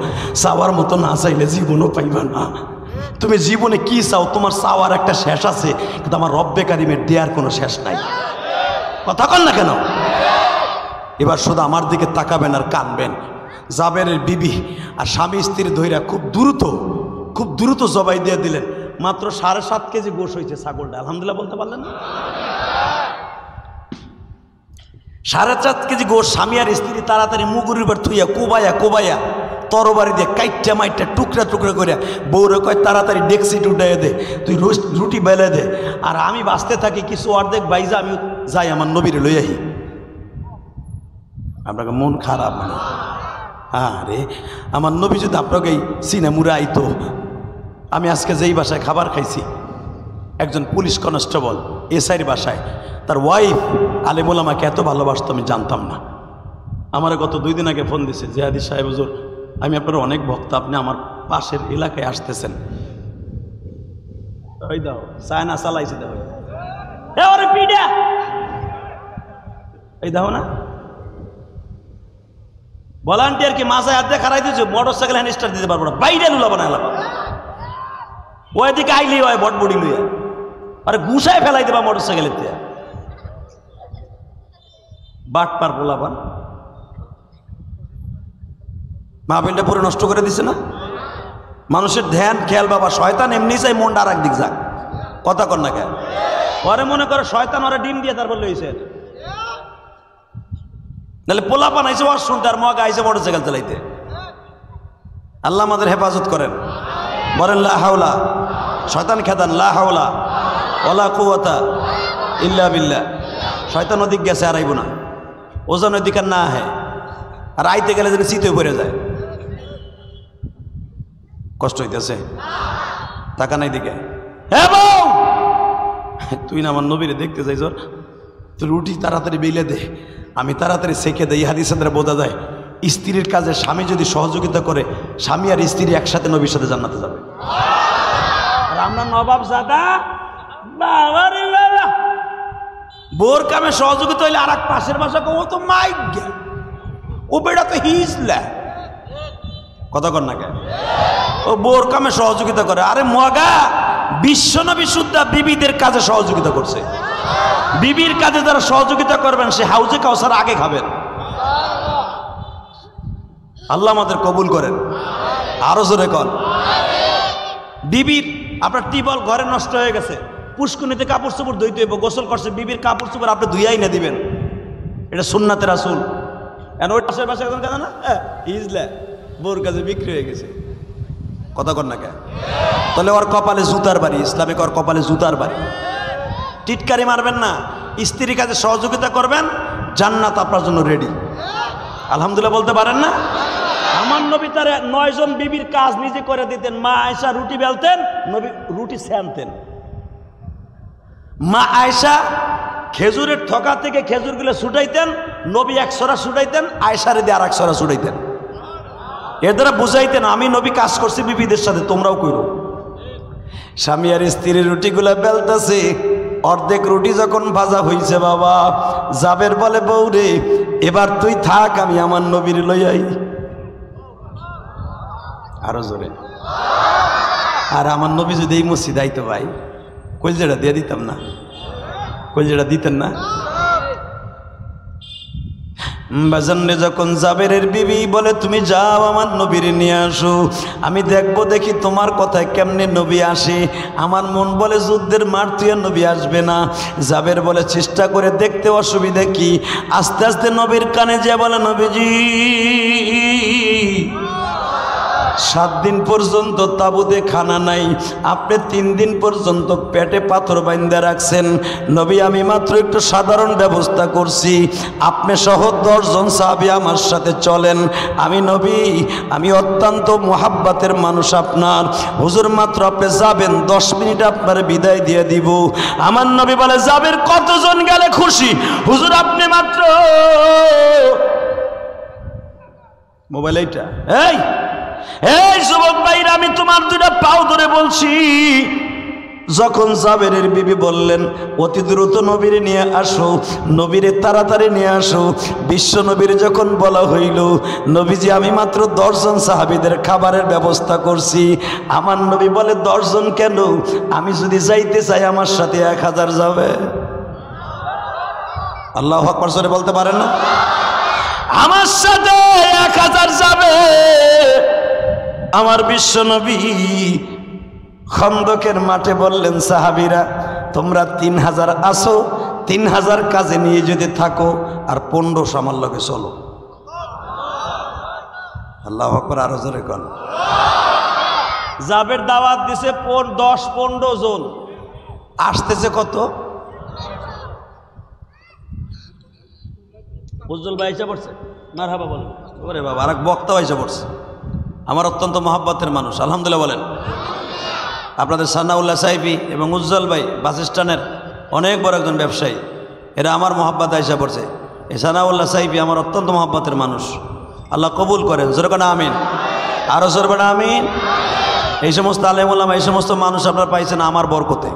চাওয়ার মতো না চাইলে জীবনও পাইবা না। তুমি জীবনে কি চাও, তোমার চাওয়ার একটা শেষ আছে, কিন্তু আমার রব্বে কারিমের দেওয়ার কোনো শেষ নাই। কথা কন না কেন? এবার শুধু আমার দিকে তাকাবেন আর কানবেন। জাবেরের বিবি আর স্বামী স্ত্রী ধইরা খুব দ্রুত জবাই দিয়ে দিলেন। মাত্র 7.5 কেজি গোশ হয়েছে ছাগলটা। আলহামদুলিল্লাহ বলতে পারলেন না? 7.5 কেজি গোশ স্বামী আর স্ত্রী তাড়াতাড়ি মুগুরির উপর থুইয়া কোবাইয়া তরবারি দিয়ে কাইটটা মাইটটা টুকরা টুকরা করে বউরে কয়, তাড়াতাড়ি ডেক্সি উঠাইয়া দে, তুই রুটি বেলে দে, আর আমি বাঁচতে থাকি কিছু অর্ধেক বাইজা আমি যাই আমার নবীরে লই আহি। আপনাকে মন খারাপ মানে? আরে আমার নবী যদি আপনাকে সিনে মুড়ে আইতো। আমি আজকে যেই বাসায় খাবার খাইছি, একজন পুলিশ কনস্টেবল এসআইয়ের বাসায়, তার ওয়াইফ আলেমুল আমাকে এত ভালোবাসতো আমি জানতাম না। আমার গত 2 দিন আগে ফোন দিছে, জিয়াদি সাহেব হুজুর, আমি আপনার অনেক ভক্ত, আপনি আমার পাশের এলাকায় আসতেছেন। ওই দাও চায়না চালাইছে, দেখো এই দেখো না, ভলান্টিয়ার কি মাথায় হাত দিয়ে খারাই দিয়েছে, মোটর সাইকেল হ্যান্ড স্টার্ট দিতে পারবো না, বাইরে লুলাবো না এলাকা। ওইদিকে আইলি হয় বটবুড়ি লুইয়া, আরে গুছায় ফেলাই দেবা মোটর সাইকেলের দিয়ে। বাট পার পোলাবান মাহফিলটা পুরো নষ্ট করে দিছে না? মানুষের ধ্যান খেয়াল, বাবা শয়তান এমনি চাই মনটা আর একদিক যাক। কথা কর না কেন? ওরে মনে করে শয়তান ওরা ডিম দিয়ে তারপর লইছে। নাহলে পোলা বানাইছে ওয়াজ শুনতে আর মগা আইছে মোটরসাইকেল চালাইতে। আল্লাহ আমাদের হেফাজত করেন, বলেন লা হাওলা, শয়তান খেদান, লা হাওলা ওয়ালা কুওয়াতা ইল্লা বিল্লাহ। শয়তান ওদিক গেছে আর আইব না, ওজন ওদিক আর না আহে, আর আইতে গেলে যেন চিতে পড়ে যায়, কষ্ট হইতেছে। টাকা নাই দিকে, হ্যাঁ বউ তুই না আমার নবীরে দেখতে যাইছ, তুই রুটি তাড়াতাড়ি বেলে দে, আমি তাড়াতাড়ি সেঁকে দেই। হাদিসের দ্বারা বোঝা যায় স্ত্রীর কাজে স্বামী যদি সহযোগিতা করে, স্বামী আর স্ত্রী একসাথে নবীর সাথে জান্নাতে যাবে। আর আমরা নবাব জাদা বাবা রে বাবা, বোর কামে সহযোগিতা হইলে আর এক পাশের বাসা ও তো মাইক গে, ও বেড়া তো হিজলা কথা কর না কে, ও বোর কামে সহযোগিতা করে। আরে মগা বিশ্বনবী সুদ্ধা বিবিদের কাজে সহযোগিতা করছে। বিবির কাজে যারা সহযোগিতা করবেন সে হাউজে কাউসার আগে খাবেন। আল্লাহ আমাদের কবুল করেন, আরো জোরে কর। বিবির আপনার টিবল ঘরে নষ্ট হয়ে গেছে, পুষ্কুনিতে কাপড় চোপড় ধুইতে হইব, গোসল করছে, বিবির কাপড় চোপড় আপনি ধুইয়াই না দিবেন, এটা সুন্নাতে রাসূল। ওই পাশের পাশে একজন কাজে না ইজলা বোর কাজে বিক্রি হয়ে গেছে, কথা কর না কে, তাহলে ওর কপালে জুতার বাড়ি, ইসলামিক ওর কপালে জুতার বাড়ি। টিটকারি মারবেন না, স্ত্রীর কাজে সহযোগিতা করবেন, জান্নাত আপনার জন্য রেডি। আলহামদুলিল্লাহ বলতে পারেন না? আমার নবী তার 9 জন বিবির কাজ নিজে করে দিতেন। মা আয়েশা রুটি বেলতেন, নবী রুটি ছেনতেন। মা আয়েশা খেজুরের থোকা থেকে খেজুরগুলো ছুটাইতেন, নবী এক ছড়া ছুটাইতেন, আয়েশারে দিয়ে আর এক ছড়া ছুটাইতেন। এর দ্বারা বুঝাইতেন আমি নবী কাজ করছি বিবিদের সাথে, তোমরাও করো। স্বামী আর স্ত্রীর রুটিগুলা বেলতেছে, অর্ধেক রুটি যখন ভাজা হইছে বাবা, জাবের বলে বউ রে এবার তুই থাক, আমি আমার নবীর লইয়াই। আরো জোরে। আর আমার নবী যদি এই মসজিদ আইতো ভাই, কলজেটা দিয়ে দিতাম না, কলজেটা দিতেন না। বাজানে যখন জাবেরের বিবি বলে তুমি যাও আমার নবীর নিয়ে আসো, আমি দেখবো দেখি তোমার কথায় কেমনে নবী আসে। আমার মন বলে যুদ্ধের মাঠ তুই নবী আসবে না। জাবের বলে চেষ্টা করে দেখতে, অসুবিধা কি। আস্তে আস্তে নবীর কানে যে বলে নবীজি 7 দিন পর্যন্ত তাবুতে খানা নাই, আপনি 3 দিন পর্যন্ত পেটে পাথর বাইন্ধা রাখছেন। নবী আমি মাত্র একটু সাধারণ ব্যবস্থা করছি, আপনি সহ 10 জন সাহাবী আমার সাথে চলেন। আমি নবী, আমি অত্যন্ত মোহাব্বতের মানুষ আপনার। হুজুর মাত্র আপনি যাবেন, 10 মিনিট আপনার বিদায় দিয়ে দিব। আমার নবী বলে যাবের কতজন গেলে খুশি? হুজুর আপনি মাত্র মোবাইল এইটা, এই যুবক ভাইরা আমি তোমার 2টা পাও ধরে বলছি। যখন জাবেরের বিবি বললেন অতি দ্রুত নবীরে নিয়ে আসো, নবীরে তাড়াতাড়ি নিয়ে আসো, বিশ্ব নবীর যখন বলা হইল নবীজি আমি মাত্র 10 জন সাহাবীদের খাবারের ব্যবস্থা করছি। আমার নবী বলে 10 জন কেন, আমি যদি যাইতে চাই আমার সাথে 1000 যাবে। আল্লাহু আকবার জোরে বলতে পারেন না? আমার সাথে 1000 যাবে। আমার বিশ্ব নবী খন্দকের মাঠে বললেন সাহাবীরা তোমরা 3000 আসো, 3000 কাজে নিয়ে যদি থাকো আর 1500 আমার লগে চলো। আল্লাহু আকবার, আরো জোরে কোন। জাবের দাওয়াত দিছে 10-15 জন, আসতেছে কত? উজ্জ্বল ভাই এসে পড়ছে, মারহাবা বলেন। ওরে বাবা, আরেক বক্তাও এসে পড়ছে, আমার অত্যন্ত মহব্বতের মানুষ। আলহামদুলিল্লাহ বলেন। আপনাদের সানাউল্লাহ সাহেবী এবং উজ্জ্বল ভাই বাস স্ট্যান্ডের অনেক বড় একজন ব্যবসায়ী, এরা আমার মহব্বত আইসা পড়ছে। এই সানাউল্লাহ সাহেবী আমার অত্যন্ত মহব্বতের মানুষ। আল্লাহ কবুল করেন, জোরে কোন আমিন, আরো জোরে বলেন আমিন। এই সমস্ত আলেম ওলামা, এই সমস্ত মানুষ আপনারা পাইছেন আমার বরকতে।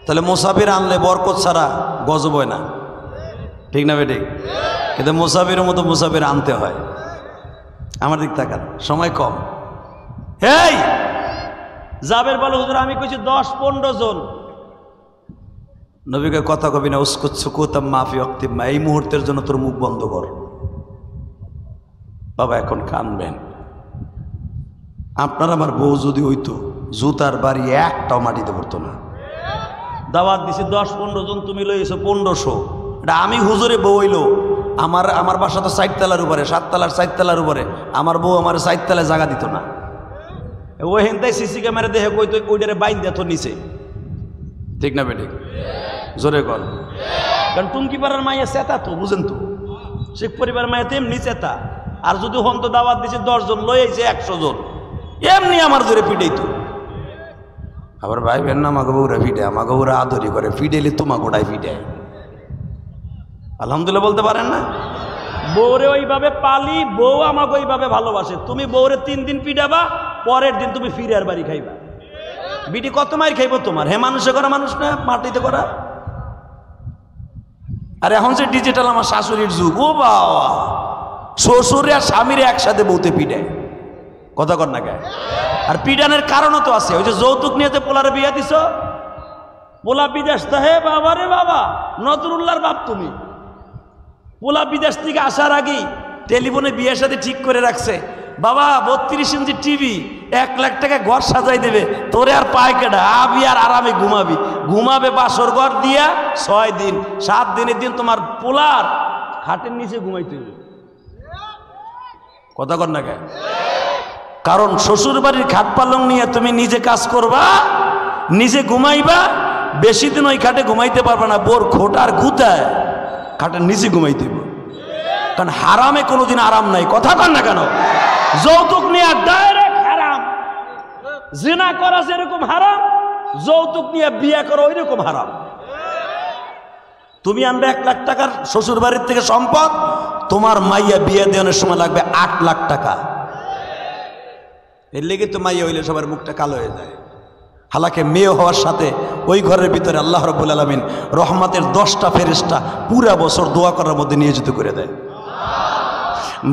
তাহলে মুসাফির আনলে বরকত ছাড়া গজব হয় না, ঠিক না বেঠিক? কিন্তু মুসাফিরের মতো মুসাফির আনতে হয়। আমার দিক তাকান, সময় কম। এই জাবের বলে হুজুর আমি কইছি 10-15 জন। নবীকে কথা কবি না, উস্কুত সুকুতাম মাফি অক্তিমা, এই মুহূর্তের জন্য তোর মুখ বন্ধ কর। বাবা এখন কানবেন। আপনার আমার বউ যদি হইতো জুতার বাড়ি একটাও মাটিতে পড়তো না। দাওয়াত দিছি 10-15 জন, তুমি লইছো 1500। এটা আমি হুজুরে বউ হইলো আমার বাসা তো 4 তলার উপরে, 7 তলার 4 তলার উপরে। আমার বউ আমার 4 তলায় জায়গা দিত না। ওই হেনতাই সিসি ক্যামেরা দেখে কই তো ওইটারে বাইন দেয় তো নিচে, ঠিক না বেঠিক? জোরে কর। কারণ টুঙ্কি পাড়ার মাইয়া চেতা তো, বুঝেন তো, শেখ পরিবার মাইয়া তেমনি চেতা। আর যদি হন তো দাওয়াত দিছে 10 জন, লই আইছে 100 জন, এমনি আমার জোরে পিটাই তো। আবার ভাই বেন না আমাকে বউরা ফিটে, আমাকে বউরা আদরি করে, ফিটেলে তোমাকে ওটাই ফিটে। আলহামদুলিল্লাহ বলতে পারেন না? বউরে ওইভাবে পালি, বউ আমাকে ওইভাবে ভালোবাসে। তুমি বউরে 3 দিন পিটাবা, পরের দিন তুমি ফিরে আর বাড়ি খাইবা। বিটি কত মার খাইব তোমার? হে মানুষে করা মানুষ না, মাটিতে করা। আর এখন যে ডিজিটাল আমার শাশুড়ির যুগ, ও বাবা, শ্বশুরে আর স্বামীরে একসাথে বউতে পিটায়, কথা কর না কে? আর পিটানের কারণও তো আছে। ওই যে যৌতুক নিয়ে যে পোলারে বিয়া দিছ, পোলা বিদেশ তো, হে বাবা রে বাবা, নজরুল্লাহর বাপ তুমি। পোলা বিদেশ থেকে আসার আগেই টেলিফোনে বিয়ের সাথে ঠিক করে রাখছে, বাবা 32 ইঞ্চি টিভি, 1 লাখ টাকা ঘর সাজাই দেবে, তোরে আর পায় কেডা, আবি আর আরামে ঘুমাবি। ঘুমাবে বাসর ঘর দিয়া 6 দিন, 7 দিনের দিন তোমার পোলার খাটের নিচে ঘুমাইতে হবে, কথা কর না কে? কারণ শ্বশুর বাড়ির খাট পালং নিয়ে তুমি নিজে কাজ করবা, নিজে ঘুমাইবা, বেশি দিন ওই খাটে ঘুমাইতে পারবা না। বোর খোটার গুতায় খাটের নিচে ঘুমাইতে হবে। কারণ হারামে কোনোদিন আরাম নাই, কথা কর না কেন? যৌতুক নিয়ে ডাইরেক্ট হারাম। জিনা করা যেরকম হারাম, যৌতুক নিয়ে বিয়ে করা ওই রকম হারাম। তুমি আনবে 1 লাখ টাকার শ্বশুর বাড়ির থেকে সম্পদ, তোমার মাইয়া বিয়ে দেওয়ার সময় লাগবে 8 লাখ টাকা। এর লেগে তো মাইয়া হইলে সবার মুখটা কালো হয়ে যায়। হালাকে মেয়ে হওয়ার সাথে ওই ঘরের ভিতরে আল্লাহ রাব্বুল আলামিন রহমতের 10টা ফেরেশতা পুরা বছর দোয়া করার মধ্যে নিয়োজিত করে দেয়।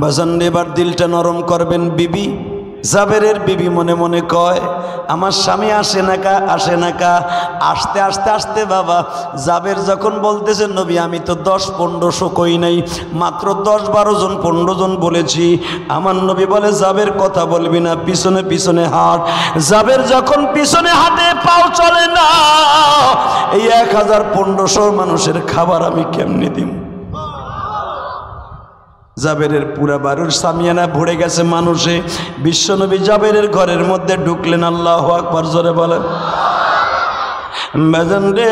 বাজান এবার দিলটা নরম করবেন। বিবি জাবেরের বিবি মনে মনে কয়, আমার স্বামী আসে না কা, আসে না কা। আসতে আসতে আসতে বাবা জাবের যখন বলতেছে, নবী আমি তো 10-1500 কই নাই, মাত্র 10-12 জন 15 জন বলেছি। আমার নবী বলে, জাবের কথা বলবি না, পিছনে পিছনে হাঁট। জাবের যখন পিছনে হাঁটে, পাও চলে না, এই 1000-1500 মানুষের খাবার আমি কেমনে দিব? জাবেরের পুরা বাড়ির সামিয়ানা ভরে গেছে মানুষে। বিশ্বনবী জাবেরের ঘরের মধ্যে ঢুকলেন, আল্লাহু আকবার জোরে বলেন। বাজান রে,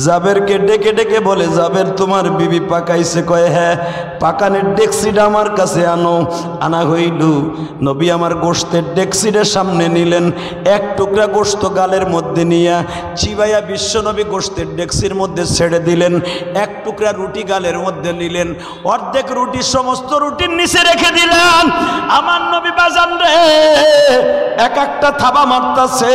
জাবেরকে ডেকে ডেকে বলে, জাবের তোমার বিবি পাকাইছে? কয় হ্যাঁ। পাকানের ডেক্সিটা আমার কাছে আনো। আনা হইল। নবী আমার গোশতের ডেক্সিটার সামনে নিলেন, 1 টুকরা গোশত গালের মধ্যে নিয়ে চিবাইয়া বিশ্বনবী গোশতের ডেক্সির মধ্যে ছেড়ে দিলেন। 1 টুকরা রুটি গালের মধ্যে নিলেন, অর্ধেক রুটি সমস্ত রুটির নিচে রেখে দিলেন। আমার নবী বাজান রে, এক একটা থাবা মারতাছে,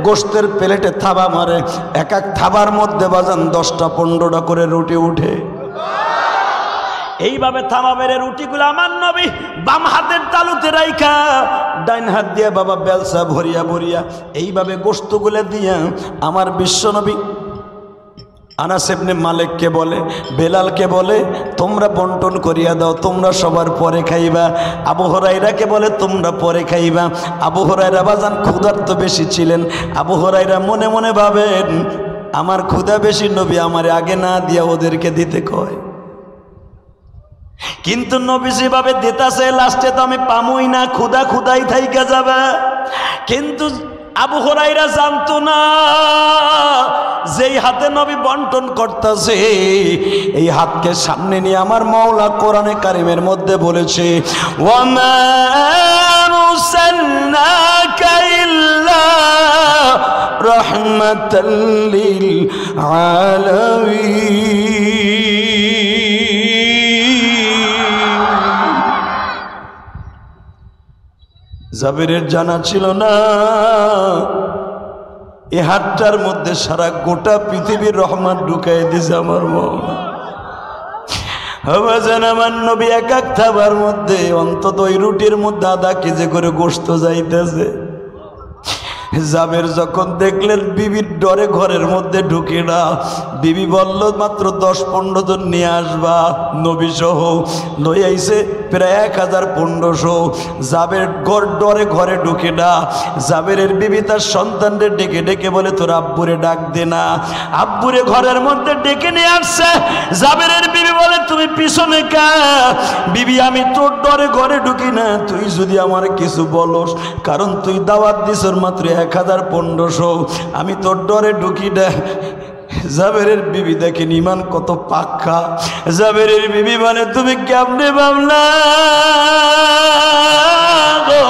গোশতের প্লেটে থাবা মারে, এক এক থাবার মধ্যে বাজান 10টা-15টা করে রুটি উঠে। এইভাবে থামা মেরে রুটিগুলো আমার নবী বাম হাতের তালুতে রাইখা ডাইন হাত দিয়ে বাবা বেলসা ভরিয়া ভরিয়া এইভাবে গোশতগুলো দিয়া আমার বিশ্বনবী আনাস ইবনে মালিককে বলে, বেলালকে বলে, তোমরা বন্টন করিয়া দাও, তোমরা সবার পরে খাইবা। আবু হুরায়রাকে বলে, তোমরা পরে খাইবা। আবু হুরায়রা বাজান ক্ষুধার্ত বেশি ছিলেন। আবু হুরায়রা মনে মনে ভাবেন, আমার ক্ষুধা বেশি, নবী আমারে আগে না দিয়া ওদেরকে দিতে কয়। কিন্তু নবী যেভাবে দিতাছে, লাস্টে তো আমি পামুই না, ক্ষুধা ক্ষুধাই থাইকা যাবে। কিন্তু আবু হুরায়রা জানতো না, যেই হাতে নবী বন্টন করতেছে, এই হাতকে সামনে নিয়ে আমার মাওলা কোরআনে কারিমের মধ্যে বলেছে, ওয়ামা আরসালনাকা ইল্লা রাহমাতাল লিল আলামিন। জাবেরের জানা ছিল না, এই হাতটার মধ্যে সারা গোটা পৃথিবীর রহমত ঢুকাই দিছে আমার মাওলা। হাওয়াজান আমার নবী এক এক থাবার মধ্যে অন্তত ওই রুটির মধ্যে 1/2 কেজি করে গোশত যাইতেছে। জাবের যখন দেখলেন বিবির ডরে ঘরের মধ্যে ঢুকে না, বিবি বলল মাত্র 10-15 জন নিয়ে আসবা, নবী সহ লই আইছে প্রায় 1000-1500। জাবের ডরে ঘরে ঢুকে না। জাবেরের বিবি তার সন্তানদের ডেকে ডেকে বলে তোর আব্বুরে ডাক দে না। আব্বুরে ঘরের মধ্যে ডেকে নিয়ে আসছে। জাবেরের বিবি বলে তুমি পিছনে কা? বিবি আমি তোর ডরে ঘরে ঢুকি না, তুই যদি আমার কিছু বলস, কারণ তুই দাওয়াত দিছর মাত্র 1000-1500, আমি তোর ডরে ঢুকি না। জাবেরের বিবি দেখেন ইমান কত পাক্কা। জাবেরের বিবি মানে তুমি কেমনে ভাবলা গো?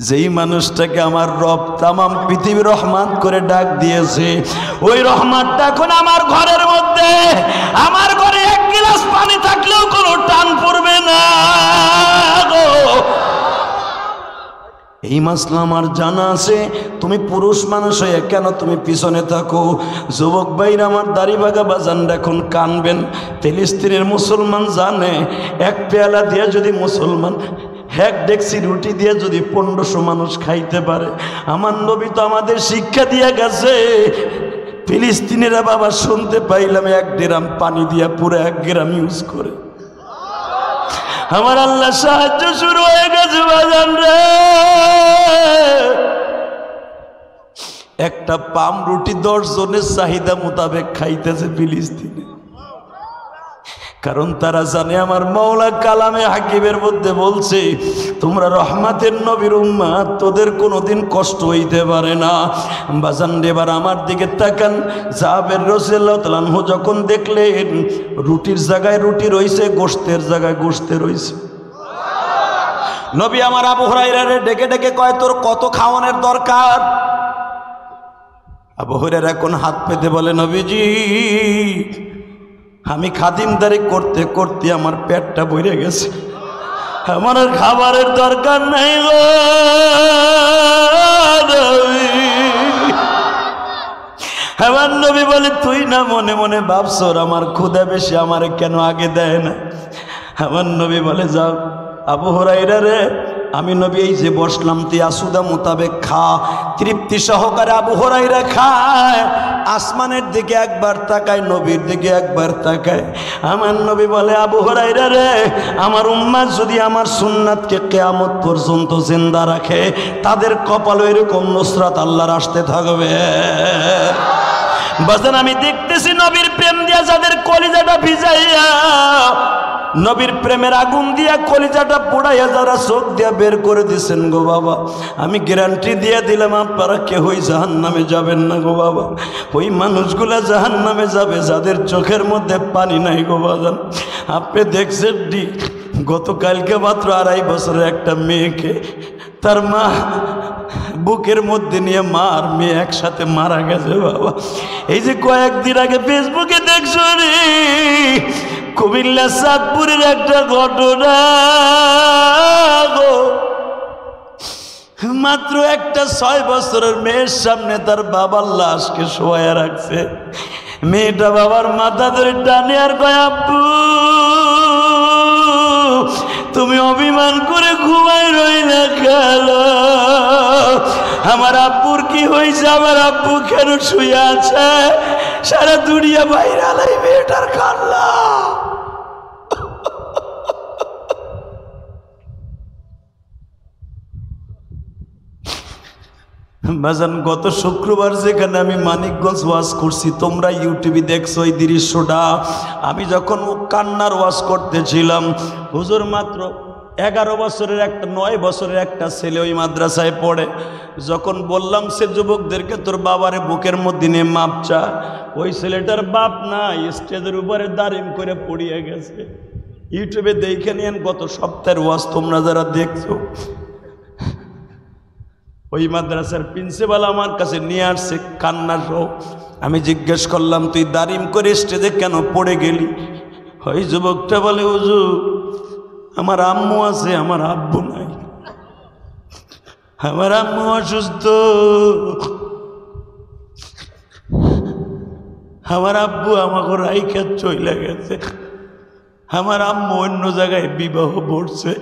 যেই মানুষটাকে আমার রব তামাম পৃথিবী রহমান করে ডাক দিয়েছে, ওই রহমানটা এখন আমার ঘরের মধ্যে, আমার ঘরে 1 গ্লাস পানি থাকলেও কোনো টান পড়বে না গো। এই মাসলা আমার জানা আছে। তুমি পুরুষ মানুষ হয়ে কেন তুমি পিছনে থাকো? যুবক ভাইরা আমার দাড়ি বাগা বাজান এখন কানবেন। ফিলিস্তিনের মুসলমান জানে 1 পেয়ালা দিয়ে যদি মুসলমান 1 ডেকচি রুটি দিয়ে যদি 1500 মানুষ খাইতে পারে, আমার নবী তো আমাদের শিক্ষা দিয়ে গেছে। ফিলিস্তিনিরা বাবা শুনতে পাইলাম 1 ড্রাম পানি দিয়া পুরো 1 গ্রাম ইউজ করে। আমার আল্লাহ সাহায্য শুরু হয়ে গেছে বাজান রে। একটা পাম রুটি 10 জনের চাহিদা মোতাবেক খাইতেছে ফিলিস্তিনে। কারণ তারা জানে আমার মাওলা কালামে হাকিমের মধ্যে বলছে তোমরা রহমাতের নবীর উম্মাত, তোদের কোনোদিন কষ্ট হইতে পারে না। বাজান এবার আমার দিকে তাকান। জাবের রাদিয়াল্লাহু তাআলা আনহু যখন দেখলেন রুটির জায়গায় রুটি রইছে, গোশতের জায়গায় গোশতে রইছে, নবী আমার আবু হুরায়রারে ডেকে ডেকে কয় তোর কত খাওয়ানোর দরকার? আবু হুরায়রা কোন হাত পেতে বলে নবীজি আমি খাদিমদারি করতে করতে আমার পেটটা ভরে গেছে, আমার আর খাবারের দরকার নাই গো। আমার নবী বলে তুই না মনে মনে ভাবছর আমার ক্ষুধা বেশি, আমার কেন আগে দেয় না? আমার নবী বলে যাও আবু হুরায়রা রে, আমি নবী এই যে বসলাম তুই আসুদা মোতাবেক খা। তৃপ্তি সহকারে আবু হুরায়রা খায়, আসমানের দিকে একবার তাকায়, নবীর দিকে একবার তাকায়। আমার নবী বলে আবু হুরায়রা রে, আমার উম্মাত যদি আমার সুন্নাতকে কিয়ামত পর্যন্ত জিন্দা রাখে, তাদের কপালে এরকম নুসরাত আল্লাহর আসতে থাকবে। বাজান আমি দেখতেছি নবীর প্রেম দিয়া যাদের কলিজাটা ভিজাইয়া, নবীর প্রেমের আগুন দিয়া কলিজাটা পোড়াইয়া যারা চোখ দিয়া বের করে দিচ্ছেন গো বাবা, আমি গ্যারান্টি দিয়ে দিলাম আপনারা কেউই জাহান্নামে যাবেন না গো বাবা। ওই মানুষগুলা জাহান্নামে যাবে যাদের চোখের মধ্যে পানি নাই গো বাজান। আপনি দেখছেন গতকালকে মাত্র 2.5 বছরের একটা মেয়েকে তার মা বুকের মধ্যে নিয়ে মা আর মেয়ে একসাথে মারা গেছে বাবা। এই যে কয়েকদিন আগে ফেসবুকে দেখছো রে, কুমিল্লা চাঁদপুরের একটা ঘটনা গো। মাত্র একটা 6 বছরের মেয়ের সামনে তার বাবার লাশকে শোয়া রাখছে। মেয়েটা বাবার মাথা ধরে টানে আর কয় আব্বু তুমি অভিমান করে ঘুমাই রইলে কেন? আমার আব্বুর কি হয়েছে? আমার আব্বু কেন শুয়ে আছে? সারা দুনিয়া বাইরে আলাই মেয়েটার কান্না। বাজান গত শুক্রবার যেখানে আমি মানিকগঞ্জ ওয়াজ করছি, তোমরা ইউটিউবে দেখছো এই দৃশ্যটা। আমি যখন কান্নার ওয়াজ করতেছিলাম, হুজুর মাত্র 11 বছরের একটা 9 বছরের একটা ছেলে ওই মাদ্রাসায় পড়ে। যখন বললাম সে যুবকদেরকে তোর বাবারে বুকের মধ্যে নিয়ে মাপ চা, ওই ছেলেটার বাপ না স্টেজের উপরে দাঁড়িম করে পড়িয়ে গেছে। ইউটিউবে দেখে নিয়েন গত সপ্তাহের ওয়াজ তোমরা যারা দেখছো। ওই মাদ্রাসার প্রিন্সিপাল আমার কাছে নিয়ে আসছে কান্না সহ। আমি জিজ্ঞেস করলাম তুই দাঁড়িম করে স্টেজে কেন পড়ে গেলি? ওই যুবকটা বলে হুজুর আমার আম্মু আছে, আমার আব্বু নাই, আমার আম্মু অসুস্থ, আমার আব্বু আমাকে রাইখা চলে গেছে, আমার আম্মু অন্য জায়গায় বিবাহ করছে,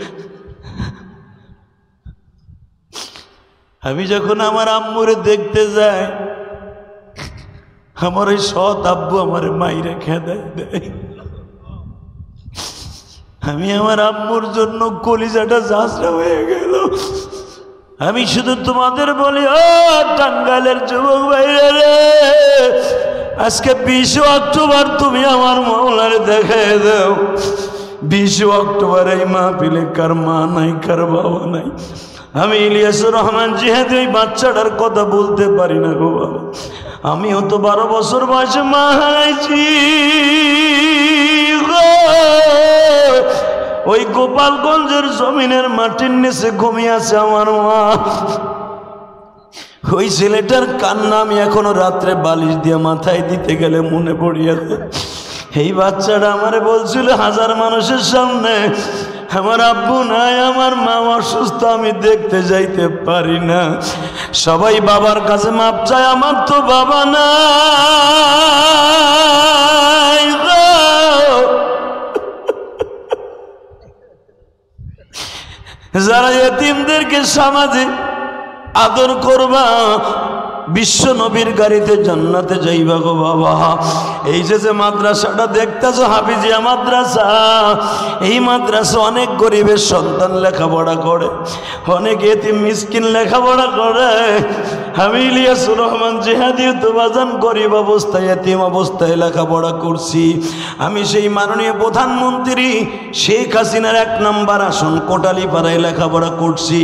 আমি যখন আমার আম্মুরে দেখতে যাই, আমার ওই সৎ আব্বু আমার মাইরে খেদাই দেয়। আমি আমার আম্মুর জন্য কলিজাটা ঝাঁঝরা হয়ে গেল। আমি শুধু তোমাদের বলি, ও টাঙ্গাইলের যুবক ভাইরা রে, আজকে 20 অক্টোবর তুমি আমার মাওলারে দেখাই দাও। 20 অক্টোবর এই মাহফিলে কার মা নাই, কার বাবা নাই। আমি ইলিয়াসুর রহমান জিহাদি ওই বাচ্চাটার কথা বলতে পারি না গো বাবা। আমিও তো 12 বছর বয়সে মা হারাইছি। ওই গোপালগঞ্জের জমিনের মাটির নিচে ঘুমিয়ে আছে আমার মা। ওই ছেলেটার কান্না আমি এখনো রাত্রে বালিশ দিয়ে মাথায় দিতে গেলে মনে পড়িয়াছে। এই বাচ্চাটা আমারে বলছিল হাজার মানুষের সামনে, আমার আব্বু নাই, আমার মা অসুস্থ, আমি দেখতে যাইতে পারি না। সবাই বাবার কাছে মাপ চায়, আমার তো বাবা নাই। যারা এতিমদেরকে সমাজে আদর করবা, বিশ্ব নবীর গাড়িতে জান্নাতে যাইবা গো বাবা। এই যে মাদ্রাসাটা দেখতেছো হাফিজিয়া মাদ্রাসা, এই মাদ্রাসা অনেক গরিবের সন্তান লেখাপড়া করে, অনেক এতিম মিসকিন লেখাপড়া করে। আমি ইলিয়াসুর রহমান জিহাদি তো বাজান গরিব অবস্থায়, এতিম অবস্থায় লেখাপড়া করছি। আমি সেই মাননীয় প্রধানমন্ত্রী শেখ হাসিনার 1 নম্বর আসন কোটালীপাড়ায় লেখাপড়া করছি।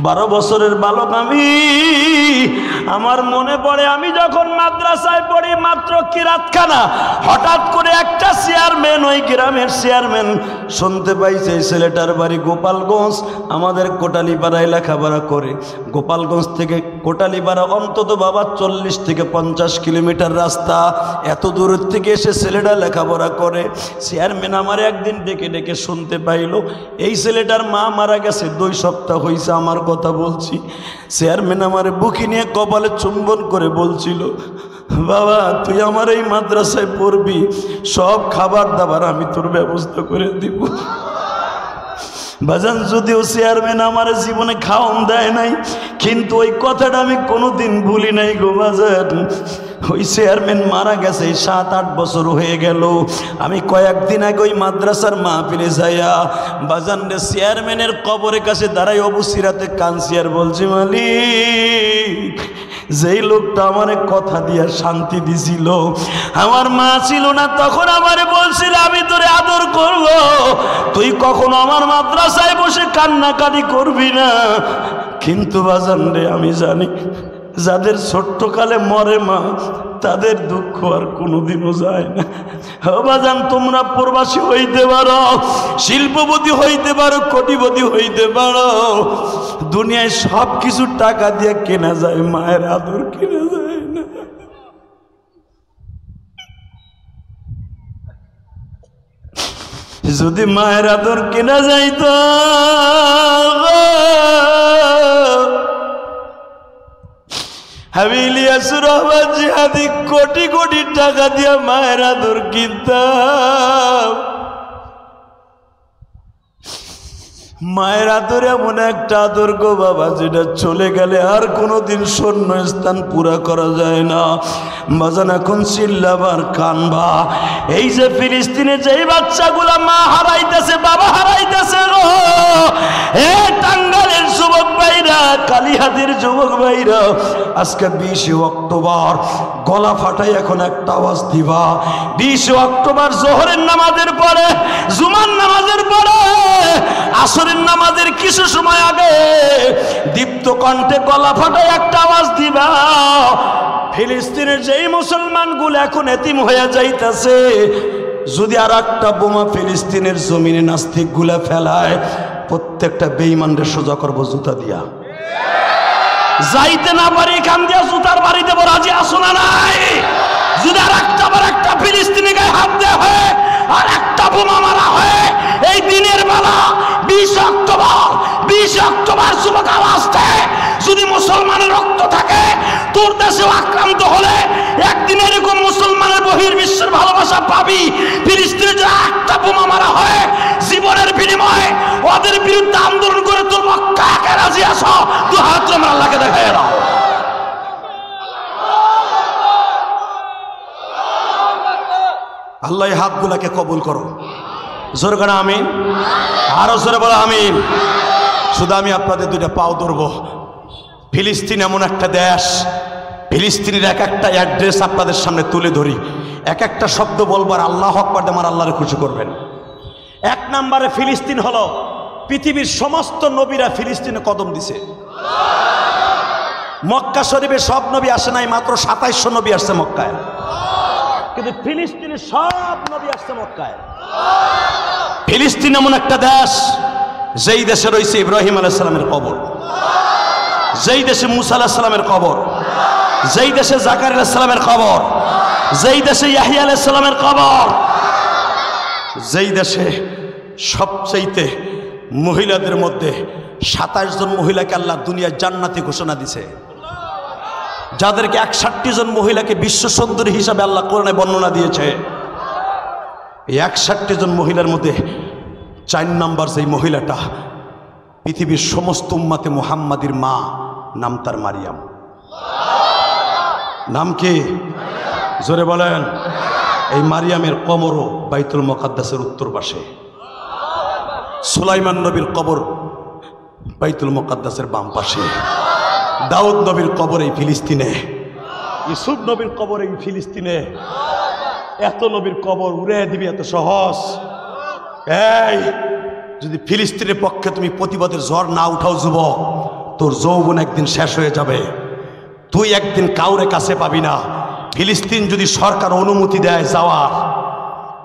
12 বছরের বালক আমি। আমার মনে পড়ে আমি যখন মাদ্রাসায় পড়ি, মাত্র কিরাতখানা, হঠাৎ করে একটা চেয়ারম্যান, ওই গ্রামের চেয়ারম্যান শুনতে পাইছে এই ছেলেটার বাড়ি গোপালগঞ্জ, আমাদের কোটালীপাড়ায় লেখাপড়া করে। গোপালগঞ্জ থেকে কোটালীপাড়া অন্তত বাবা 40 থেকে 50 কিলোমিটার রাস্তা। এত দূরের থেকে এসে ছেলেটা লেখাপড়া করে। চেয়ারম্যান আমার একদিন ডেকে ডেকে শুনতে পাইল এই ছেলেটার মা মারা গেছে, 2 সপ্তাহ হয়েছে আমার কথা বলছি। চেয়ারম্যান আমার বুকি নিয়ে কপালে চুম্বন করে বলছিল, বাবা তুই আমার এই মাদ্রাসায় পড়বি, সব খাবার দাবার আমি তোর ব্যবস্থা করে দিব। বাজান যদিও চেয়ারম্যান আমার জীবনে খাওয়ান দেয় নাই, কিন্তু ওই কথাটা আমি কোনোদিন ভুলি নাই গো বাজান। ওই চেয়ারম্যান মারা গেছে 7-8 বছর হয়ে গেল। আমি কয়েকদিন আগে ওই মাদ্রাসার মাহফিলে যাইয়া বাজান রে চেয়ারম্যানের কবরের কাছে দাঁড়াই অবসিরাতে কাঁদছি আর বলছি, মালিক যেই লোকটা আমারে কথা দিয়া শান্তি দিছিল, আমার মা ছিল না তখন আমারে বলছিল আমি তোরে আদর করব, তুই কখনো আমার মাদ্রাসায় বসে কান্নাকাটি করবি না। কিন্তু বাজান রে আমি জানি যাদের ছোট্টকালে মরে মা, তাদের দুঃখ আর কোনোদিনও যায় না। বাজান তোমরা প্রবাসী হইতে পারো, শিল্পপতি হইতে পারো, কোটিপতি হইতে পারো, দুনিয়ায় সব কিছু টাকা দিয়ে কেনা যায়, মায়ের আদর কেনা যায় না। যদি মায়ের আদর কেনা যাইত, আমি ইলিয়াসুর রহমান জিহাদি কোটি কোটি টাকা দিয়ে মায়ের আদর কিনতাম। মায়ের আদর এমন একটা আদর গো বাবা, যেটা চলে গেলে আর কোনোদিন শূন্য স্থান পুরা করা যায় না। বাজান এখন চিল্লাবার কানবা। এই যে ফিলিস্তিনে যেই বাচ্চাগুলা মা হারাইতেছে, বাবা হারাইতেছে গো, এ টাঙ্গাইলের যুবক ভাইরা, কালিহাতির যুবক ভাইরা, আজকে 20 অক্টোবর গলা ফাটাই এখন একটা আওয়াজ দিবা। 20 অক্টোবর জোহরের নামাজের পরে, জুমার নামাজের পরে, আসরের নামাজের কিছু সময় আগে দীপ্ত কণ্ঠে গলা ফাটাই একটা আওয়াজ দিবা। ফিলিস্তিনের যেই মুসলমানগুলো এখন এতিম হয়ে যাইতেছে, যদি আর একটা বোমা ফিলিস্তিনের জমিনে নাস্তিক গুলা ফেলায়, প্রত্যেকটা বেঈমানদের সোজা করবো জুতা দিয়া। যাইতে না পারি এখান দিয়া জুতার বাড়ি দেবো, রাজি আসো না নাই? যদি আর একটা ফিলিস্তিনি গায়ে হাত দেওয়া হয়, আর একটা বোমা মারা হয় এই দিনের বেলা, 20 অক্টোবর যুবক আওয়াজ দেয়, যদি মুসলমানের রক্ত থাকে, তোর দেশেও আক্রান্ত হলে একদিন এরকম মুসলমানের বহির্বিশ্বের ভালোবাসা পাবি। ফিলিস্তিনে যে 8টা বোমা মারা হয় জীবনের বিনিময়ে, ওদের বিরুদ্ধে আন্দোলন করে তোর মক্কা একা রাজি আসো, তুই হাত তোমরা আল্লাহকে দেখাই দাও। আল্লাহ এই হাতগুলাকে কবুল করো। জোর করে আমিন, আরো জোরে বলো আমিন। শুধু আমি আপনাদের দুইটা পাও ধরবো। ফিলিস্তিন এমন একটা দেশ, ফিলিস্তিনের এক একটা অ্যাড্রেস আপনাদের সামনে তুলে ধরি, এক একটা শব্দ বলবার আল্লাহ আকবার দিয়ে আমার আল্লাহরে খুশি করবেন। 1 নম্বরে ফিলিস্তিন হলো, পৃথিবীর সমস্ত নবীরা ফিলিস্তিনে কদম দিছে। মক্কা শরীফে সব নবী আসে নাই, মাত্র 2700 নবী আসছে মক্কায়, কিন্তু ফিলিস্তিনে সব নবী আসছে মক্কায়। ফিলিস্তিন এমন একটা দেশ, যেই দেশে রয়েছে ইব্রাহিম আলাইহিস সালামের কবর, যেই দেশে মুসা আলাইহিস সালামের কবর, যেই দেশে জাকারিয়া আলাইহিস সালামের কবর, যেই দেশে ইয়াহইয়া আলাইহিস সালামের কবর, যেই দেশে সবচেয়ে মহিলাদের মধ্যে 27 জন মহিলাকে আল্লাহ দুনিয়ার জান্নাতি ঘোষণা দিছে, যাদেরকে 61 জন মহিলাকে বিশ্ব সুন্দরী হিসাবে আল্লাহ কোরআনে বর্ণনা দিয়েছে। এই 61 জন মহিলার মধ্যে 4 নম্বর যেই মহিলাটা, পৃথিবীর সমস্ত উম্মাতে মুহাম্মাদির মা, নাম তার মারিয়াম। নাম কি? জোরে বলেন। এই মারিয়ামের কবরও বাইতুল মুকাদ্দাসের উত্তর পাশে। সুলাইমান নবীর কবর বাইতুল মুকাদ্দাসের বাম পাশে। দাউদ নবীর কবর এই ফিলিস্তিনে, ইউসুফ নবীর কবর এই ফিলিস্তিনে। এত নবীর কবর উড়ে দিবি এত সহজ? এই যদি ফিলিস্তিনের পক্ষে তুমি প্রতিবাদের ঝড় না উঠাও যুবক, তোর যৌবন একদিন শেষ হয়ে যাবে, তুই একদিন কাউরে কাছে পাবি না। ফিলিস্তিন যদি সরকার অনুমতি দেয় যাওয়ার,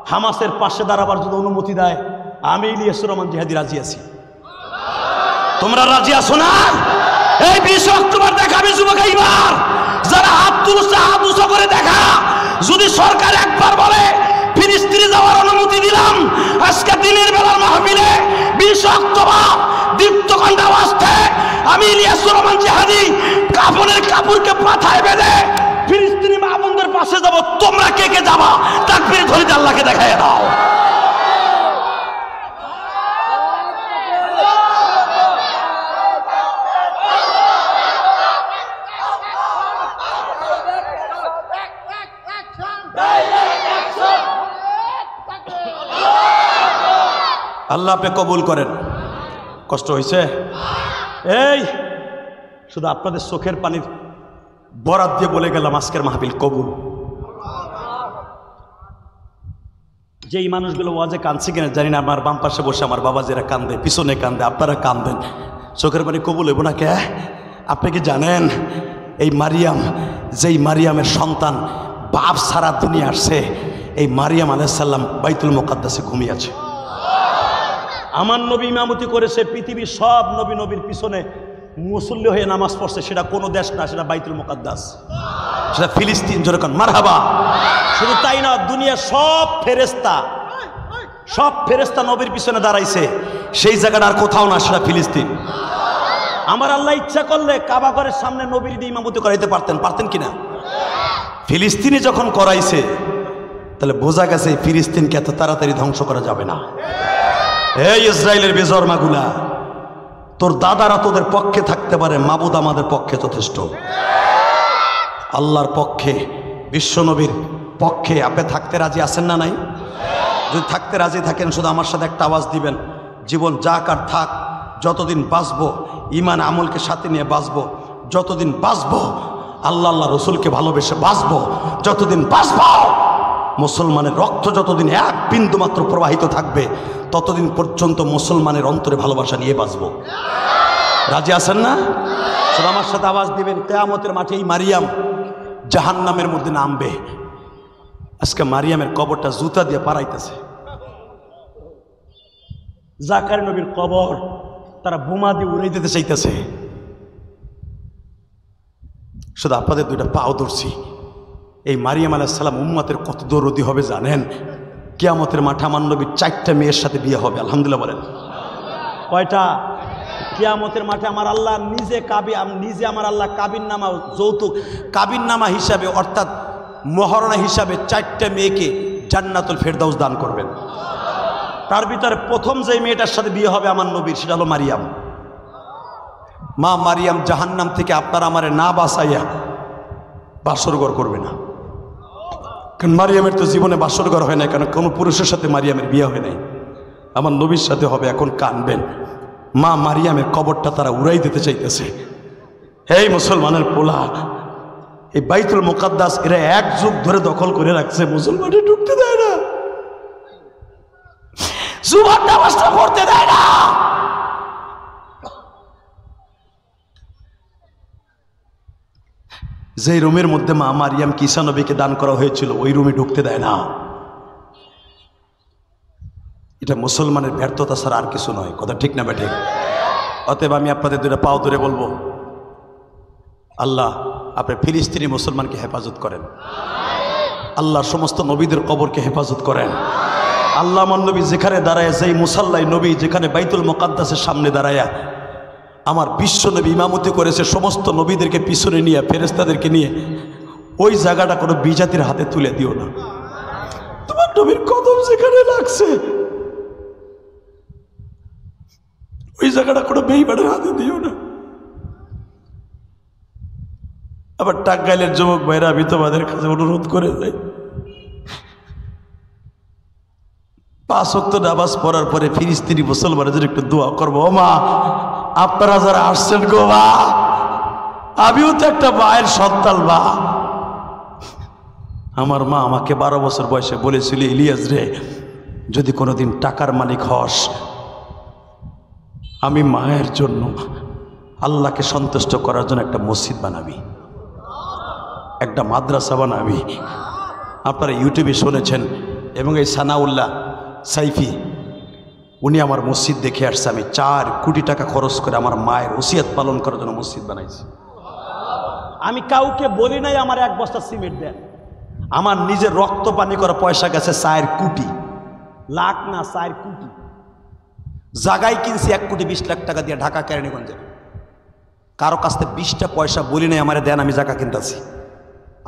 হামাসের পাশে দাঁড়াবার যদি অনুমতি দেয়, আমি ইলিয়াসুর রহমান জিহাদি রাজি আছি। তোমরা রাজি আছো না? এই 20 অক্টোবর দেখাবি যুবক, এইবার যারা হাত তুলছে হাত উঁচু করে দেখা। যদি সরকার একবার বলে ফিলিস্তিনে যাওয়ার অনুমতি দিলাম, আজকে দিনের বেলার মাহফিলে 20 অক্টোবর দীপ্তকণ্ঠ আওয়াজে আমি ইলিয়াসুর রহমান জিহাদি কাফনের কাপড়কে পাথায় বেঁধে ফিলিস্তিনি মা বোনদের পাশে যাব। তোমরা কে কে যাবা? তাকবীর ধরে আল্লাহকে দেখায় দাও। আল্লাহ আপনি কবুল করেন। কষ্ট হয়েছে? এই শুধু আপনাদের চোখের পানির বরাত দিয়ে বলে গেলাম আজকের মাহফিল কবুল। যেই মানুষগুলো ওয়াজে কাঁদছে কিনা জানি না, আমার বাম পাশে বসে আমার বাবা যারা কান্দে, পিছনে কান্দে, আপনারা কান্দেন, চোখের পানি কবুল হইব না কে? আপনি কি জানেন এই মারিয়াম, যেই মারিয়ামের সন্তান বাপ সারা দুনিয়া আসছে, এই মারিয়াম আলাইহিস সালাম বাইতুল মুকাদ্দাসে ঘুমিয়ে আছে। আমার নবী ইমামতি করেছে, পৃথিবীর সব নবী নবীর পিছনে মুসল্লি হয়ে নামাজ পড়ছে, সেটা কোনো দেশ না, সেটা বাইতুল মুকাদ্দাস, সেটা ফিলিস্তিন। যেরকম মারহাবা। শুধু তাই না, দুনিয়ার সব ফেরেশতা নবীর পিছনে দাঁড়াইছে, সেই জায়গাটা আর কোথাও না, সেটা ফিলিস্তিন। আমার আল্লাহ ইচ্ছা করলে কাবা ঘরের সামনে নবীর দিয়ে ইমামতি করাইতে পারতেন কিনা? ফিলিস্তিনে যখন করাইছে, তাহলে বোঝা গেছে ফিলিস্তিনকে এত তাড়াতাড়ি ধ্বংস করা যাবে না। এই ইসরায়েলের বেজরমাগুলা, তোর দাদারা তোদের পক্ষে থাকতে পারে, মাবুদ আমাদের পক্ষে যথেষ্ট। আল্লাহর পক্ষে, বিশ্বনবীর পক্ষে আপনি থাকতে রাজি আছেন না? নাই? যদি থাকতে রাজি থাকেন, শুধু আমার সাথে একটা আওয়াজ দিবেন, জীবন যাক আর থাক, যতদিন বাঁচবো ইমান আমলকে সাথে নিয়ে বাঁচবো, যতদিন বাঁচবো আল্লাহ আল্লাহ রসুলকে ভালোবেসে বাঁচবো, যতদিন বাঁচবো মুসলমানের রক্ত যতদিন এক বিন্দু মাত্র প্রবাহিত থাকবে, ততদিন পর্যন্ত মুসলমানের অন্তরে ভালোবাসা নিয়ে বাঁচবো। রাজি আছেন না? শুধু আমার সাথে আওয়াজ দিবেন, কিয়ামতের মাঠে এই মারিয়াম জাহান্নামের মধ্যে নামবে। আজকে মারিয়ামের কবরটা জুতা দিয়ে পারাইতেছে। জাকারিয়া নবীর কবর তারা বোমা দিয়ে উড়াই দিতে চাইতেছে। শুধু আপনাদের দুইটা পাও ধরছি। এই মারিয়াম আলাইহিস সালাম উম্মতের কত দরদি হবে জানেন? কিয়ামতের মাঠে আমার নবীর 4টা মেয়ের সাথে বিয়ে হবে। আলহামদুলিল্লাহ বলেন। কয়টা? কিয়ামতের মাঠে আমার আল্লাহ নিজে আমার আল্লাহ কাবিননামা যৌতুক কাবিননামা হিসাবে অর্থাৎ মহারণা হিসাবে 4টা মেয়েকে জান্নাতুল ফেরদাউস দান করবেন। তার ভিতরে প্রথম যে মেয়েটার সাথে বিয়ে হবে আমার নবীর, সেটা হলো মারিয়াম। মা মারিয়াম জাহান্নাম থেকে আপনার আমারে না বাঁচাইয়া বাসরঘর করবে না, কারণ মারিয়ামের তো জীবনে বাসরঘর হয় না, কারণ কোনো পুরুষের সাথে মারিয়ামের বিয়ে হয় নাই, আমার নবীর সাথে হবে। এখন কানবেন, মা মারিয়ামের কবরটা তারা উড়াই দিতে চাইতেছে। এই মুসলমানের পোলা, এই বাইতুল মুকাদ্দাস এরা 1 যুগ ধরে দখল করে রাখছে, মুসলমানে ঢুকতে দেয় না, জুমার নামাজটা পড়তে দেয় না। যে রুমের মধ্যে মা মারিয়াম ঈসা নবীকে দান করা হয়েছিল ওই রুমে ঢুকতে দেয় না। এটা মুসলমানের ব্যর্থতা ছাড়া আর কিছু নয়, কথা ঠিক না বেঠিক? অতএব আমি আপনাদের 2টা পাও ধরে বলবো, আল্লাহ আপনি ফিলিস্তিনি মুসলমানকে হেফাজত করেন, আল্লাহ সমস্ত নবীদের কবরকে হেফাজত করেন। আল্লাহ আমার নবী যেখানে দাঁড়ায়, যেই মুসাল্লাই নবী যেখানে বাইতুল মুকাদ্দাসের সামনে দাঁড়ায়া আমার বিশ্ব নবী ইমামতি করেছে, সমস্ত নবীদেরকে পিছনে নিয়ে ফেরেশতাদেরকে নিয়ে ওই জায়গাটা কোনো বিজাতির হাতে তুলে দিও না। তোমার নবীর কদম যেখানে লাগছে ওই জায়গাটা কোনো বেঈমানের হাতে দিও না। আবার টাঙ্গাইলের যুবক ভাইরা আমি তোমাদের কাছে অনুরোধ করে যাই, 5 ওয়াক্ত নামাজ পড়ার পরে ফিলিস্তিনি মুসলমানদের একটু দোয়া করবো। ও মা, আপনারা যারা আসছেন গো মা, আমিও তো একটা মায়ের সন্তান মা। আমার মা আমাকে 12 বছর বয়সে বলেছিল, ইলিয়াস রে, যদি কোনোদিন টাকার মালিক হস, আমি মায়ের জন্য আল্লাহকে সন্তুষ্ট করার জন্য একটা মসজিদ বানাবি, একটা মাদ্রাসা বানাবি। আপনারা ইউটিউবে শুনেছেন, এবং এই সানাউল্লাহ সাইফি উনি আমার মসজিদ দেখে আসছে। আমি 4 কোটি টাকা খরচ করে আমার মায়ের ওসিয়ত পালন করার জন্য মসজিদ বানাইছি। আমি কাউকে বলি নাই আমার 1 বস্তা সিমেন্ট দেন, আমার নিজের রক্ত পানি করা পয়সা গেছে 4 কোটি, লাখ না 4 কোটি। জায়গায় কিনছি 1 কোটি 20 লাখ টাকা দিয়ে ঢাকা কেরানীগঞ্জে। কারো কাছ থেকে 20টা পয়সা বলি নাই আমার দেন, আমি জায়গা কিনতেছি,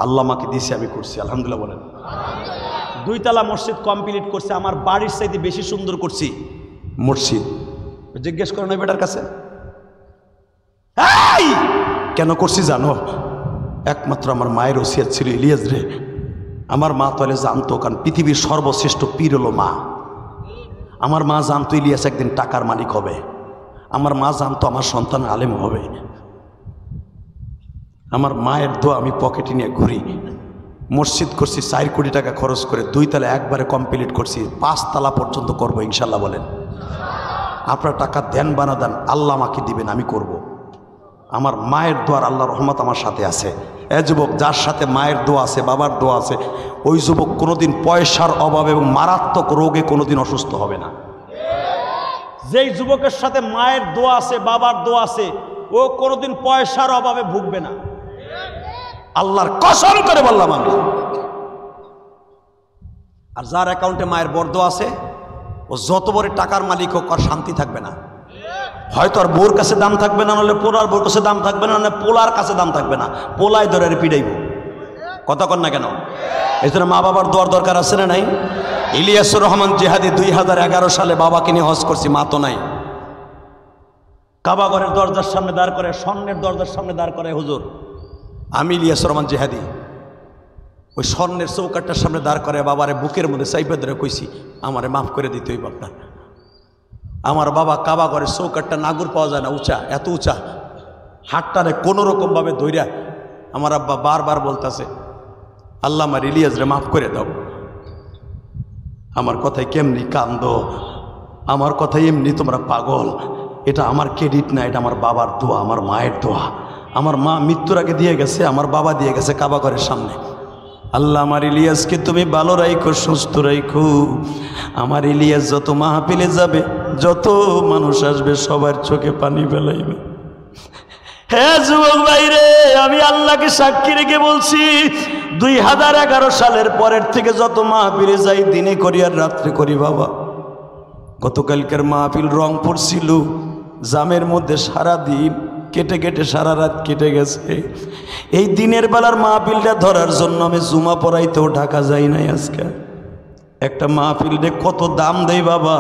আল্লাহ আমাকে দিয়েছে, আমি করছি, আলহামদুলিল্লাহ বলেন। 2 তলা মসজিদ কমপ্লিট করছে, আমার বাড়ির চাইতে বেশি সুন্দর করছি মসজিদ। জিজ্ঞেস করো না বেটার কাছে কেন করছি জানো? একমাত্র আমার মায়ের ওসিয়ত ছিল, ইলিয়াস রে, আমার মা তাহলে জানতো, কারণ পৃথিবীর সর্বশ্রেষ্ঠ পীর হলো মা। আমার মা জানতো ইলিয়াস একদিন টাকার মালিক হবে, আমার মা জানতো আমার সন্তান আলেম হবে। আমার মায়ের দোয়া আমি পকেটে নিয়ে ঘুরি। মসজিদ করছি 4 কোটি টাকা খরচ করে, 2 তলা একবারে কমপ্লিট করছি, 5 তলা পর্যন্ত করবো ইনশাল্লাহ বলেন। আপনার টাকা দেন বানা দেন, আল্লাহ আমাকে দিবেন, আমি করব। আমার মায়ের দোয়ার আল্লাহ রহমত আমার সাথে আছে। এ যুবক, যার সাথে মায়ের দোয়া আছে, বাবার দোয়া আছে, ওই যুবক কোনোদিন পয়সার অভাবে এবং মারাত্মক রোগে কোনোদিন অসুস্থ হবে না। যেই যুবকের সাথে মায়ের দোয়া আছে, বাবার দোয়া আছে, ও কোনোদিন পয়সার অভাবে ভুগবে না, আল্লাহর কসম করে বললাম আমি। আর যার অ্যাকাউন্টে মায়ের বরদোয়া আছে, ও যত বড় টাকার মালিক হোক, আর শান্তি থাকবে না। হয়তো আর বোর কাছে দাম থাকবে না, নাহলে পোলার বোর কাছে দাম থাকবে না, নাহলে পোলার কাছে দাম থাকবে না, পোলাই ধরে পিড়াইব। কথা কন না কেন? এই জন্য মা বাবার দোয়ার দরকার আছে না নাই? ইলিয়াসুর রহমান জিহাদি 2011 সালে বাবাকে নিয়ে হজ করছি, মা তো নাই। কাবা ঘরের দরজার সামনে দাঁড় করে, স্বর্ণের দরজার সামনে দাঁড় করে হুজুর। আমি ইলিয়াসুর রহমান জিহাদি ওই স্বর্ণের চৌকাটটার সামনে দাঁড় করে বাবারে বুকের মধ্যে চাইপে ধরে কইছি, আমারে মাফ করে দিতে হইব আপনার। আমার বাবা কাবা ঘরের চৌকাটটা নাগুর পাওয়া যায় না, উঁচা, এত উঁচা, হাতটারে কোনো রকমভাবে ধইরা আমার আব্বা বারবার বলতেছে, আল্লাহ আমার ইলিয়াসরে মাফ করে দাও। আমার কথায় কেমনি কান্দো, আমার কথায় এমনি তোমরা পাগল। এটা আমার ক্রেডিট না, এটা আমার বাবার দোয়া, আমার মায়ের দোয়া। আমার মা মৃত্যুর আগে দিয়ে গেছে, আমার বাবা দিয়ে গেছে কাবা ঘরের সামনে। আল্লাহ আমার ইলিয়াসকে তুমি ভালো রাখো, সুস্থ রাখো। আমার ইলিয়াস যত মাহফিলে যাবে, যত মানুষ আসবে, সবার চোখে পানি ফেলাইবে। হ্যাঁ যুবক ভাইরে, আমি আল্লাহকে সাক্ষী রেখে বলছি, 2011 সালের পরের থেকে যত মাহফিলে যাই, দিনে করি আর রাত্রে করি বাবা। গতকালকের মাহফিল রংপুর ছিল, জামের মধ্যে সারা দিন কেটে কেটে সারা রাত কেটে গেছে। এই দিনের বেলার মাহফিলটা ধরার জন্য আমি জুমা পড়াইতেও ঢাকা যাই নাই। আজকে একটা মাহফিলে কত দাম দেয় বাবা,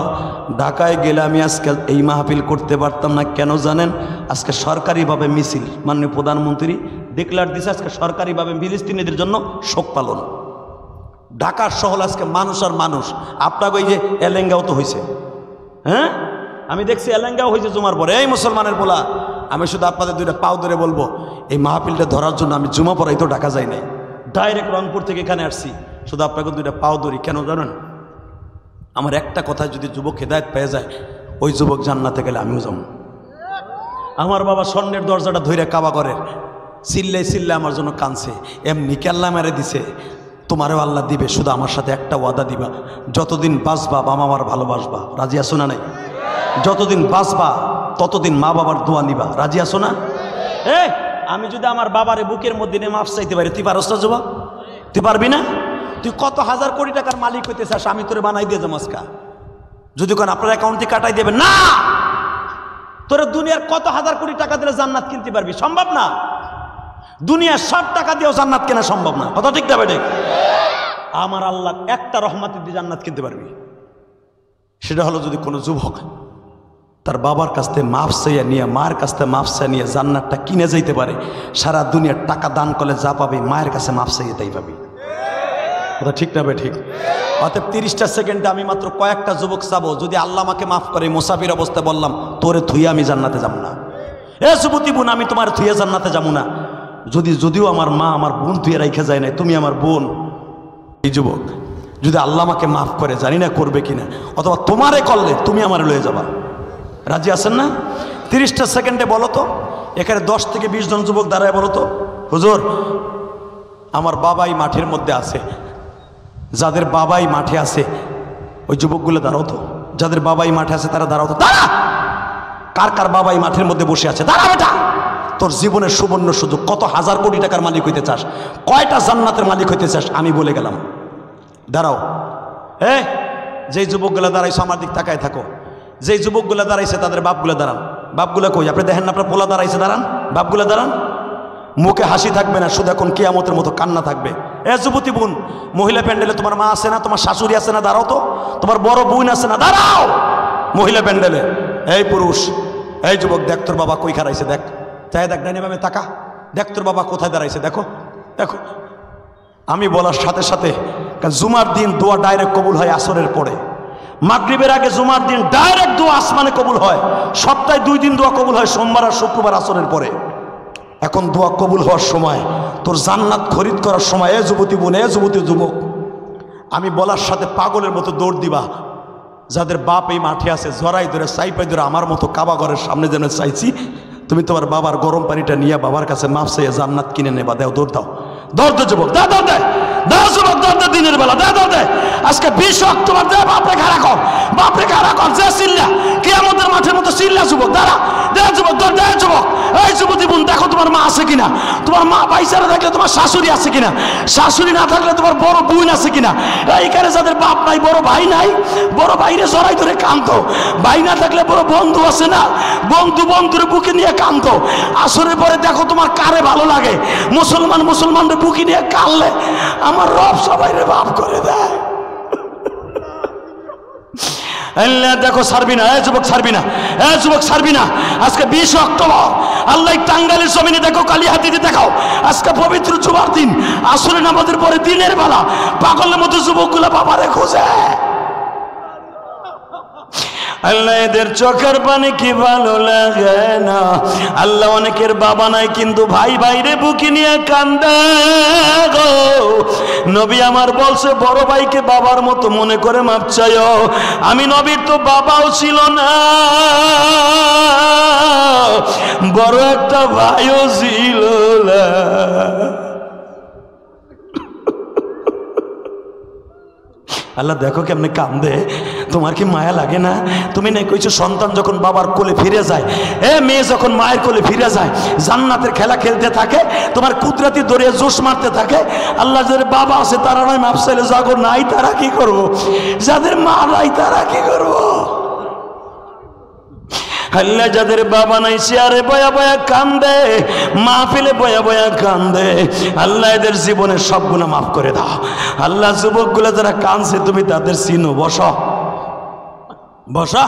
ঢাকায় গেলে আমি আজকে এই মাহফিল করতে পারতাম না। কেন জানেন? আজকে সরকারিভাবে মিছিল, মাননীয় প্রধানমন্ত্রী ডিক্লেয়ার দিয়েছে আজকে সরকারিভাবে ফিলিস্তিনিদের জন্য শোক পালন। ঢাকার শহর আজকে মানুষ আর মানুষ। আপনাকে ওই যে এলেঙ্গাও তো হয়েছে, হ্যাঁ আমি দেখছি এলেঙ্গাও হয়েছে জুমার পরে। এই মুসলমানের বলা, আমি শুধু আপনাদের দুইটা পাও ধরে বলবো, এই মাহফিলটা ধরার জন্য আমি জুমা পড়াই তো ঢাকা যাই নাই, ডাইরেক্ট রংপুর থেকে এখানে আসছি। শুধু আপনাকে দুইটা পাও ধরি। কেন জানেন? আমার একটা কথায় যদি যুবক হেদায়েত পেয়ে যায়, ওই যুবক জান্নাতে গেলে আমিও যাব। আমার বাবা স্বর্ণের দরজাটা ধইরা কাবা করে চিল্লাই চিল্লাই আমার জন্য কাঁদছে। এমনি আল্লাহ মেরে দিছে, তোমারও আল্লাহ দিবে, শুধু আমার সাথে একটা ওয়াদা দিবা, যতদিন বাঁচবা বাবা আমার ভালোবাসবা। রাজি আছো না নাই? যতদিন বাঁচবা ততদিন মা বাবার দোয়া নিবা। রাজি আছো না? আমি যদি আমার বাবারে বুকের মধ্যে নিয়ে মাফ চাইতে পারি, তুই পারস না যুবক? তুই পারবি না? তুই কত হাজার কোটি টাকার মালিক হইতে চাস, আমি তোরে বানাই দিয়ে যাবো আজকা। যদি কোন আপনার অ্যাকাউন্ট থেকে কাটাই দেবে না, তোরে দুনিয়ার কত হাজার কোটি টাকা দিলে জান্নাত কিনতে পারবি? সম্ভব না। দুনিয়ার সব টাকা দিয়েও জান্নাত কেনা সম্ভব না। কথা ঠিক না বেটে? আমার আল্লাহ একটা রহমতের দিয়ে জান্নাত কিনতে পারবি। সেটা হলো যদি কোনো যুবক তার বাবার কাছ থেকে মাফ চাইয়া নিয়ে, মায়ের কাছ থেকে মাফ চাইয়া নিয়ে জান্নাতটা কিনে যাইতে পারে। সারা দুনিয়ার টাকা দান করলে যা পাবে, মায়ের কাছে মাফ চাইয়ে তাই পাবি। কথা ঠিক না বে? ঠিক। অতএব 30টা সেকেন্ডে আমি মাত্র কয়েকটা যুবক চাবো, যদি আল্লাহ আমাকে মাফ করে, মুসাফির অবস্থায় বললাম তোরে থুইয়া আমি জান্নাতে যাব না। এ যুবতী বোন, আমি তোমার থুইয়া জান্নাতে যাব না। যদিও আমার মা আমার বোন থুইয়া রাইখা যায় নাই, তুমি আমার বোন। এই যুবক যদি আল্লাহ আমাকে মাফ করে, জানি না করবে কিনা, অথবা তোমারে করলে তুমি আমার লয়ে যাবা। রাজি আছেন না? 30টা সেকেন্ডে বলো তো, এখানে 10 থেকে 20 জন যুবক দাঁড়ায় বলো তো, হুজুর আমার বাবাই মাঠের মধ্যে আছে। যাদের বাবাই মাঠে আছে ওই যুবকগুলো দাঁড়াও তো। যাদের বাবাই মাঠে আছে তারা দাঁড়াও তো। দাঁড়া! কার কার বাবাই মাঠের মধ্যে বসে আছে? দাঁড়া বেটা! তোর জীবনের সুবর্ণ সুযোগ। কত হাজার কোটি টাকার মালিক হইতে চাস? কয়টা জান্নাতের মালিক হইতে চাস? আমি বলে গেলাম, দাঁড়াও। যেই যুবকগুলো দাঁড়াইছো আমার দিক তাকায় থাকো। যেই যুবকগুলো দাঁড়াইছে তাদের বাপগুলো দাঁড়ান। বাপগুলো কই? আপনি দেখেন না আপনার পোলা দাঁড়াইছে, দাঁড়ান। বাপগুলো দাঁড়ান। মুখে হাসি থাকবে না, শুধু এখন কিয়ামতের মতো কান্না থাকবে। যুবতী বোন, মহিলা প্যান্ডেলে তোমার মা আছে না? তোমার শাশুড়ি আছে না? দাঁড়াও তো। তোমার বড় বোন আছে না? দাঁড়াও মহিলা প্যান্ডেলে। এই পুরুষ, এই যুবক, দেখ তোর বাবা কই খারাইছে, দেখ, চাই দেখ, ডাইনে বামে তাকা, দেখ তোর বাবা কোথায় দাঁড়াইছে, দেখো দেখো। আমি বলার সাথে সাথে, জুমার দিন দোয়া ডাইরেক্ট কবুল হয় আসরের পরে। মাগরিবের আগে জুমার দিন ডাইরেক্ট দোয়া আসমানে কবুল হয়। সপ্তাহে 2 দিন দোয়া কবুল হয়, সোমবার আর শুক্রবার আসরের পরে। এখন দোয়া কবুল হওয়ার সময়, তোর জান্নাত খরিদ করার সময়, এ যুবতী বোন, এ যুবতী যুবক, আমি বলার সাথে পাগলের মতো দৌড় দিবা। যাদের বাপ এই মাঠে আছে, জড়াই ধরে সাইপাই ধরে আমার মতো কাবা ঘরের সামনে যেন চাইছি, তুমি তোমার বাবার গরম পানিটা নিয়ে বাবার কাছে মাফ চাইয়ে জান্নাত কিনে নেবা। দেও, দৌড় দাও, দৌড় দে যুবক, দে দৌড় দে, দে যুবক, দৌড় দে দিনের বেলা, দে দৌড় দে। আজকে 20 অক্টোবর, দে বাপরে খাড়া কর, বাপরে খাড়া কর, যে চিল্লা কিয়ামতের মাঠের মতো চিল্লা যুবক, দাঁড়া, দে যুবক, দৌড় দে যুবক। এই যুবতী বোন, দেখো তোমার মা আছে কিনা, তোমার মা বাইচারা থাকলে তোমার শাশুড়ি আছে কিনা, শাশুড়ি না থাকলে তোমার বড় বোন আছে কিনা। এইখানে যাদের বাপ নাই, বড় ভাই নাই, বড় ভাইরে জড়াই ধরে কাঁদতো। ভাই না থাকলে বড় বন্ধু আছে না, বন্ধুরে বুকে নিয়ে কাঁদতো। আসরের পরে দেখো তোমার কারে ভালো লাগে, মুসলমানদের বুকে নিয়ে কাঁদলে আমার রব সবাইরে মাফ করে দেয়। আল্লাহ দেখো ছাড়বি না, যুবক ছাড়বি না, যুবক ছাড়বি না। আজকে 20 অক্টোবর, আল্লাহ টাঙ্গাইলের জমিনে দেখো, কালিহাতিতে দেখাও, আজকে পবিত্র জুমার দিন, আসরের নামাজের পরে দিনের বেলা পাগলের মতো যুবকগুলো বাবারে খোঁজে। আল্লাহ এদের চোখের পানি কি ভালো লাগে না। আল্লাহ অনেকের বাবা নাই, কিন্তু ভাই ভাইরে বুকে নিয়ে কান্দে গো। নবী আমার বলছে, বড় ভাইকে বাবার মতো মনে করে মাপ চাইও। আমি নবীর তো বাবাও ছিল না, বড় একটা ভাইও ছিল না। আল্লাহ দেখো কেমনে কান্দে, তোমার কি মায়া লাগে না? তুমি না কইছো সন্তান যখন বাবার কোলে ফিরে যায়, মেয়ে যখন মায়ের কোলে ফিরে যায়, জান্নাতের খেলা খেলতে থাকে, তোমার কুদরতি দরিয়া জোশ মারতে থাকে। আল্লাহ যাদের বাবা আছে তারা নয় মাপ চাইলে, যাগো নাই তারা কি করবো? যাদের মা নাই তারা কি করবো? আল্লাহ যাদের বাবা নাই চেয়ারে বয়া বয়া কান্দে, মাহফিলে বয়া বয়া কান্দে, আল্লাহ এদের জীবনের সব গুনাহ মাফ করে দাও। আল্লাহ যুবকগুলো যারা কাঁদছে তুমি তাদের চিনো, বসো বসা।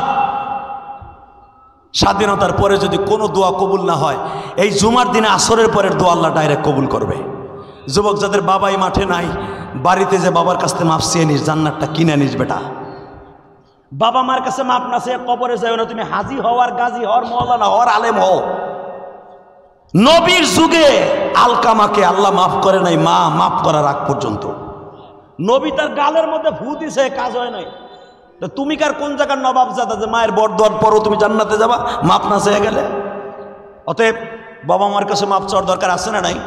স্বাধীনতার পরে যদি কোনো দোয়া কবুল না হয়, এই জুমার দিনে আসরের পরের দোয়া আল্লাহ ডাইরেক্ট কবুল করবে। যুবক যাদের বাবাই মাঠে নাই, বাড়িতে যে বাবার কাছ থেকে মাফ চেয়ে নিস, জান্নাতটা কিনে নিস বেটা। বাবা মার কাছে মাপ না চেয়ে কবরে যাও না, তুমি হাজি হও আর গাজী হও, মওলানা হও, আলেম হও। নবীর যুগে আলকামাকে আল্লাহ মাফ করে নাই মা মাফ করার আগ পর্যন্ত। নবী তার গালের মধ্যে ফু দিছে, কাজ হয় নাই। তো তুমি কার কোন জায়গার নবাব জাদা যে মায়ের বরদোয়ার পরও তুমি জান্নাতে যাবা মাপ না চেয়ে গেলে? অতএব বাবা মার কাছে মাপ চাওয়ার দরকার আছে না নাই?